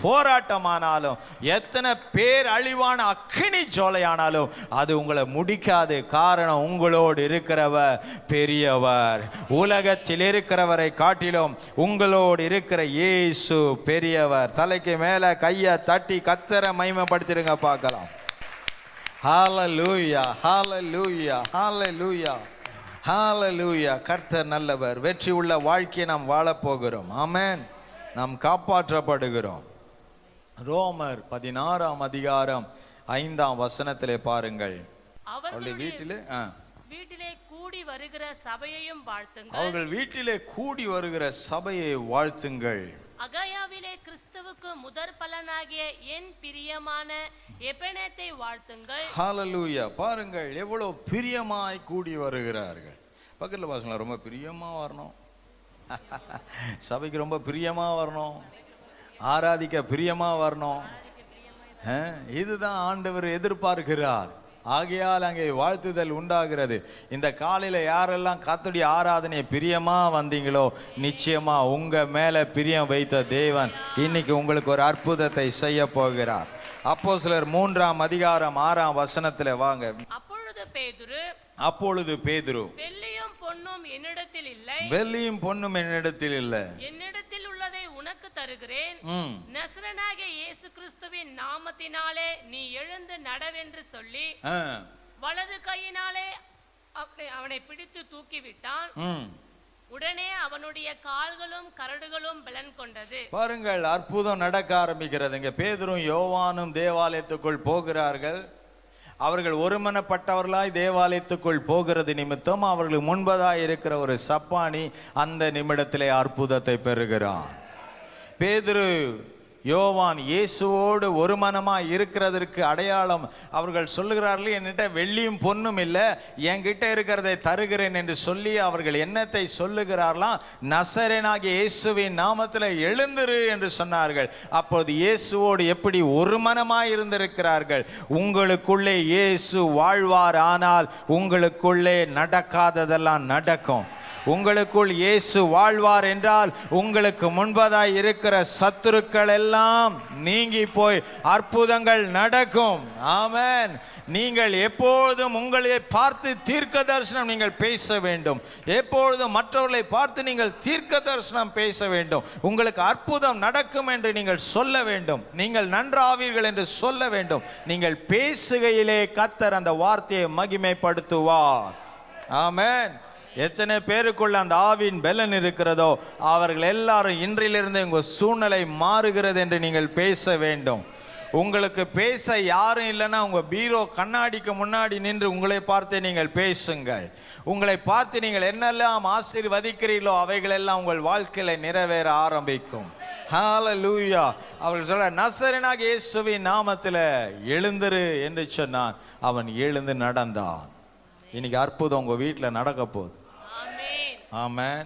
போராட்டமானாலும் எத்தனை பேர் அழிவான அக்கினி ஜோலையானாலும் அது உங்களை முடிக்காது. காரணம், உங்களோடு இருக்கிறவர் பெரியவர். உலகத்தில் இருக்கிறவரை காட்டிலும் உங்களோடு இருக்கிற இயேசு பெரியவர். தலைக்கு மேல கையை தட்டி கர்த்தரை மகிமைப்படுத்திடுங்க பார்க்கலாம். ஹல்லேலூயா, ஹல்லேலூயா, ஹல்லேலூயா, ஹல்லேலூயா. கர்த்தர் நல்லவர். வெற்றி உள்ள வாழ்க்கையை நாம் வாழப் போகிறோம். ஆமென். நாம் காப்பாற்றப்படுகிறோம். ரோமர் 16ஆம் அதிகாரம் 5ஆம் வசனத்திலே பாருங்கள். அவருடைய வீட்டிலே கூடி வருகிற சபையையும் வாழ்த்துங்கள். அவர்கள் வீட்டிலே கூடி வருகிற சபையை வாழ்த்துங்கள். அகாயாவிலே கிறிஸ்துவுக்கு முதற் பலனாகிய என் பிரியமான எபெனேத்தை வாழ்த்துங்கள். ஹல்லேலூயா. பாருங்கள் எவ்வளவு பிரியமாய் கூடி வருகிறார்கள். பக்கத்துல பாருங்களா, ரொம்ப பிரியமா வரணும், சபைக்கு ரொம்ப பிரியமா வரணும், ஆராதிக்க பிரியமா வரணும். இதுதான் ஆண்டவர் எதிர்பார்க்கிறார். ஆகையால் அங்கே வாழ்த்துதல் உண்டாகிறது. இந்த காலையில யாரெல்லாம் கர்த்தருடைய ஆராதனை பிரியமா வந்தீங்களோ நிச்சயமா உங்க மேல பிரியம் வைத்த தேவன் இன்னைக்கு உங்களுக்கு ஒரு அற்புதத்தை செய்ய போகிறார். அப்போஸ்தலர் 3ஆம் அதிகாரம் 6ஆம் வசனத்துல வாங்க. அப்பொழுது பேதுரு வெள்ளியும் பொன்னும் என்னிடத்தில் இல்லை, வெள்ளியும் பொன்னும் என்னிடத்தில் இல்லை, என்னிடத்தில் உள்ளதை உனக்கு தருகிறேன். நசரனாகிய இயேசு கிறிஸ்துவின் நாமத்தினாலே நீ எழுந்து நடவென்று சொல்லி வலது கையினாலே அவனை பிடித்து தூக்கிவிட்டான். உடனே அவனுடைய கால்களும் கரடுகளும் பலன் கொண்டது. பாருங்கள், அற்புதம் நடக்க ஆரம்பிக்கிறது. இங்க பேதுரும் யோவானும் தேவாலயத்துக்குள் போகிறார்கள். அவர்கள் ஒருமனப்பட்டவர்களாய் தேவாலயத்துக்குள் போகிறது நிமித்தம் அவர்களுக்கு முன்பதாய் இருக்கிற ஒரு சப்பானி அந்த நிமிடத்திலே அற்புதத்தை பெறுகிறான். பேதுரு யோவான் இயேசுவோடு ஒரு மனமாய் இருக்கிறதற்கு அடையாளம் அவர்கள் சொல்லுகிறார்கள், என்கிட்ட வெள்ளியும் பொன்னும் இல்லை, என்கிட்ட இருக்கிறதை தருகிறேன் என்று சொல்லி அவர்கள் என்னத்தை சொல்லுகிறார்களாம்? நசரேனாகிய இயேசுவின் நாமத்தில் எழுந்திரு என்று சொன்னார்கள். அப்போது இயேசுவோடு எப்படி ஒரு மனமாய் இருந்திருக்கிறார்கள். உங்களுக்குள்ளே இயேசு வாழ்வார், ஆனால் உங்களுக்குள்ளே நடக்காததெல்லாம் நடக்கும். உங்களுக்குள் இயேசு வாழ்வார் என்றால் உங்களுக்கு முன்பதாய் இருக்கிற சத்துருக்கள் எல்லாம் நீங்கி போய் அற்புதங்கள் நடக்கும். ஆமென். நீங்கள் எப்பொழுதும் உங்களை பார்த்து தீர்க்க தரிசனம் நீங்கள் பேச வேண்டும். எப்பொழுதும் மற்றவர்களை பார்த்து நீங்கள் தீர்க்க தரிசனம் பேச வேண்டும். உங்களுக்கு அற்புதம் நடக்கும் என்று நீங்கள் சொல்ல வேண்டும். நீங்கள் நன்றாவீர்கள் என்று சொல்ல வேண்டும். நீங்கள் பேசுகையிலே கர்த்தர் அந்த வார்த்தையை மகிமைப்படுத்துவார். ஆமென். எத்தனை பேருக்குள்ள அந்த ஆவின் பலன் இருக்கிறதோ அவர்கள் எல்லாரும் இன்றிலிருந்து உங்கள் சூழ்நிலை மாறுகிறது என்று நீங்கள் பேச வேண்டும். உங்களுக்கு பேச யாரும் இல்லைன்னா உங்கள் பீரோ கண்ணாடிக்கு முன்னாடி நின்று உங்களை பார்த்து நீங்கள் பேசுங்கள். உங்களை பார்த்து நீங்கள் என்னெல்லாம் ஆசீர்வதிக்கிறீர்களோ அவைகளெல்லாம் உங்கள் வாழ்க்கையில நிறைவேற ஆரம்பிக்கும். ஹல்லேலூயா. அவர்கள் சொல்ல, நசரேனாகிய இயேசுவின் நாமத்தில் எழுந்திரு என்று சொன்னான். அவன் எழுந்து நடந்தான். இன்னைக்கு அற்புதம் உங்க வீட்டில் நடக்க போகுது. ஆமென்.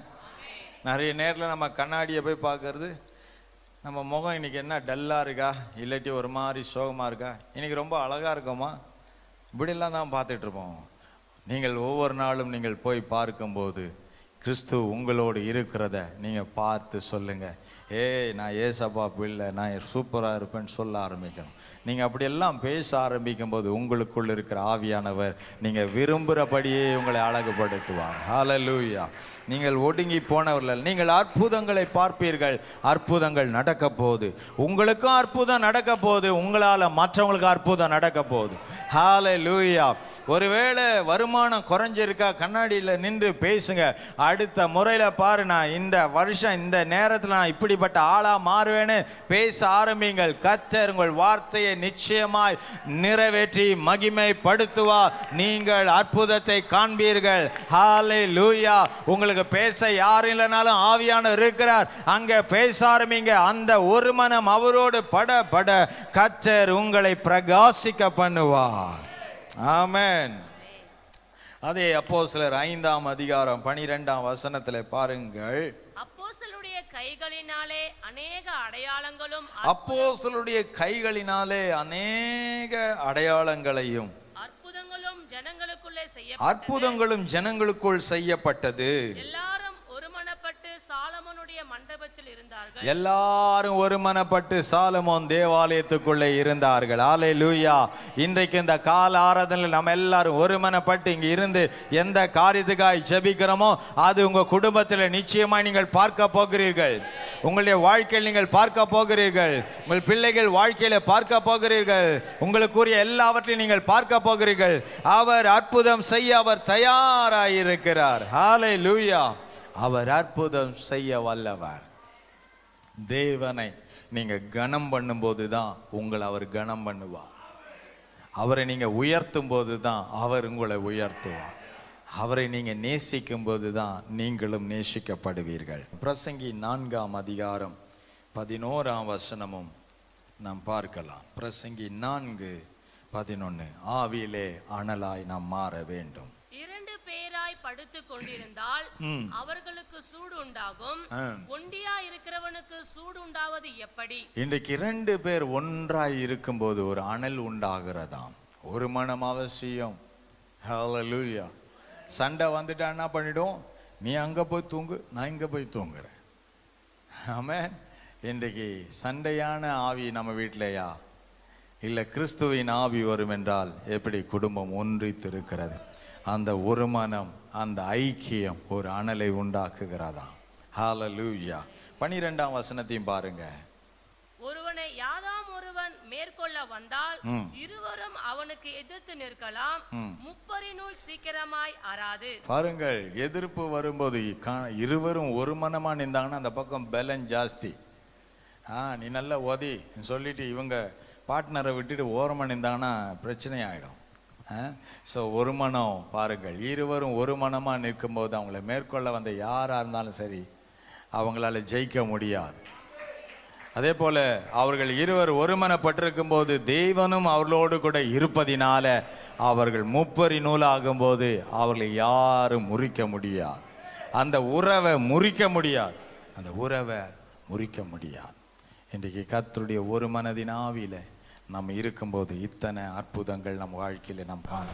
நிறைய நேரில் நம்ம கண்ணாடியை போய் பார்க்கறது, நம்ம முகம் இன்னைக்கு என்ன டல்லாக இருக்கா, இல்லாட்டி ஒரு மாதிரி சோகமாக இருக்கா, இன்னைக்கு ரொம்ப அழகாக இருக்கோமா, இப்படிலாம் தான் பார்த்துட்டு இருப்போம். நீங்கள் ஒவ்வொரு நாளும் நீங்கள் போய் பார்க்கும்போது கிறிஸ்து உங்களோடு இருக்கிறத நீங்கள் பார்த்து சொல்லுங்க, நான் ஏசப்பா பிள்ளை, நான் சூப்பராக இருப்பேன்னு சொல்ல ஆரம்பிக்கணும். நீங்கள் அப்படியெல்லாம் பேச ஆரம்பிக்கும் போது உங்களுக்குள் இருக்கிற ஆவியானவர் நீங்கள் விரும்புகிறபடியே உங்களை அழகுபடுத்துவார். ஹல்லேலூயா. நீங்கள் ஒடுங்கி போனவர்கள், நீங்கள் அற்புதங்களை பார்ப்பீர்கள். அற்புதங்கள் நடக்க போகுது. உங்களுக்கும் அற்புதம் நடக்க போகுது, உங்களால் மற்றவங்களுக்கு அற்புதம் நடக்க போகுது. ஹல்லேலூயா. ஒருவேளை வருமானம் குறைஞ்சிருக்கா, கண்ணாடியில் நின்று பேசுங்க. அடுத்த முறையில் பாரு, நான் இந்த வருஷம் இந்த நேரத்தில் நான் இப்படிப்பட்ட ஆளாக மாறுவேன்னு பேச ஆரம்பிங்கள். கர்த்தர் உங்கள் வார்த்தையை நிச்சயமாய் நிறைவேற்றி மகிமைப்படுத்துவார். நீங்கள் அற்புதத்தை காண்பீர்கள். ஹல்லேலூயா. உங்களுக்கு பேச யாரும் இல்லைனாலும் ஆவியானவர் இருக்கிறார், அங்க பேச ஆரம்பிங்க. அந்த ஒரு மனம் அவரோடு பட பட கர்த்தர் உங்களை பிரகாசிக்க பண்ணுவார். ஆமென். அதே அப்போஸ்தலர் 5ஆம் அதிகாரம் 12ஆம் வசனத்திலே பாருங்கள். அப்போஸ்தலருடைய கைகளினாலே அநேக அடையாளங்களும் அப்போஸ்தலருடைய கைகளினாலே அநேக அடையாளங்களையும் அற்புதங்களும் ஜனங்களுக்குள் செய்யப்பட்டது. எல்லாரும் ஒருமனப்பட்டு சாலமோனுடைய மண்டபத்தில் இருந்தார்கள். எல்லாரும் ஒருமனப்பட்டு சாலமோன் தேவாலயத்துக்குள்ளே இருந்தார்கள். ஹல்லேலூயா. இன்றைக்கு இந்த கால ஆராதனையில் நம்ம எல்லாரும் ஒருமனப்பட்டு இங்க இருந்து எந்த காரியத்துக்காய் ஜெபிக்கிறோமோ அது உங்க குடும்பத்தில் நிச்சயமாய் நீங்கள் பார்க்க போகிறீர்கள். உங்களுடைய வாழ்க்கையில் நீங்கள் பார்க்க போகிறீர்கள். உங்கள் பிள்ளைகள் வாழ்க்கையில பார்க்க போகிறீர்கள். உங்களுக்குரிய எல்லாவற்றையும் நீங்கள் பார்க்க போகிறீர்கள். அவர் அற்புதம் செய்ய அவர் தயாராயிருக்கிறார். ஹல்லேலூயா. அவர் அற்புதம் செய்ய வல்லவர். தேவனை நீங்க கனம் பண்ணும் போதுதான் உங்களை அவர் கனம் பண்ணுவார். அவரை நீங்க உயர்த்தும் போதுதான் அவர் உங்களை உயர்த்துவார். அவரை நீங்க நேசிக்கும் போதுதான் நீங்களும் நேசிக்கப்படுவீர்கள். பிரசங்கி 4ஆம் அதிகாரம் 11ஆம் வசனமும் நாம் பார்க்கலாம். பிரசங்கி 4:11. ஆவியிலே அனலாய் நாம் மாற வேண்டும். இரண்டு பேராய் படுத்துக் கொண்டிருந்தால் அவர்களுக்கு சூடு உண்டாகும். ஒண்டியா இருக்கிறவனுக்கு சூடு உண்டாவது எப்படி? இன்றைக்கு 2 பேர் ஒன்றாய் இருக்கும்போது ஒரு அனல் உண்டாகிறதாம். ஒரு மனம் அவசியம். ஹல்லேலூயா. சண்டை வந்துட்டா என்ன பண்ணிடும்? நீ அங்க போய் தூங்கு, நான் இங்க போய் தூங்குறேன். ஆமென். இன்றைக்கு சண்டையான ஆவி நம்ம வீட்டிலையா? இல்ல கிறிஸ்துவின் ஆவி வரும் என்றால் எப்படி குடும்பம் ஒன்றித்து இருக்கிறது. அந்த ஒரு மனம், அந்த ஐக்கியம் ஒரு அனலை உண்டாக்குகிறதா. ஹல்லேலூயா. 12ஆம் வசனத்தையும் பாருங்க. மேற்கொள்ள வந்தால் இருவரும் அவனுக்கு எதிர்த்து நிற்கலாம். முப்பரினுள் சீக்கிரமாய் அறாது. பாருங்கள், எதிர்ப்பு வரும்போது இருவரும் ஒரு மனமா நின்றாங்கன்னா அந்த பக்கம் பலன் ஜாஸ்தி. நீ நல்லா ஓதி சொல்லிட்டு இவங்க பார்ட்னரை விட்டுட்டு ஓரமாக நின்றாங்கன்னா பிரச்சனை ஆகிடும். ஸோ ஒரு மனம் பாருங்கள், இருவரும் ஒரு மனமாக நிற்கும்போது அவங்கள மேற்கொள்ள வந்த யாராக இருந்தாலும் சரி அவங்களால ஜெயிக்க முடியாது. அதே போல அவர்கள் இருவர் ஒருமனப்பட்டிருக்கும் போது தேவனும் அவர்களோடு கூட இருப்பதினால அவர்கள் முப்பரி நூலாகும்போது அவர்களை யாரும் முறிக்க முடியாது. அந்த உறவை முறிக்க முடியாது, அந்த உறவை முறிக்க முடியாது. இன்றைக்கு கர்த்தருடைய ஒரு மனதின் ஆவியில நம்ம இருக்கும்போது இத்தனை அற்புதங்கள் நம் வாழ்க்கையில நாம் காண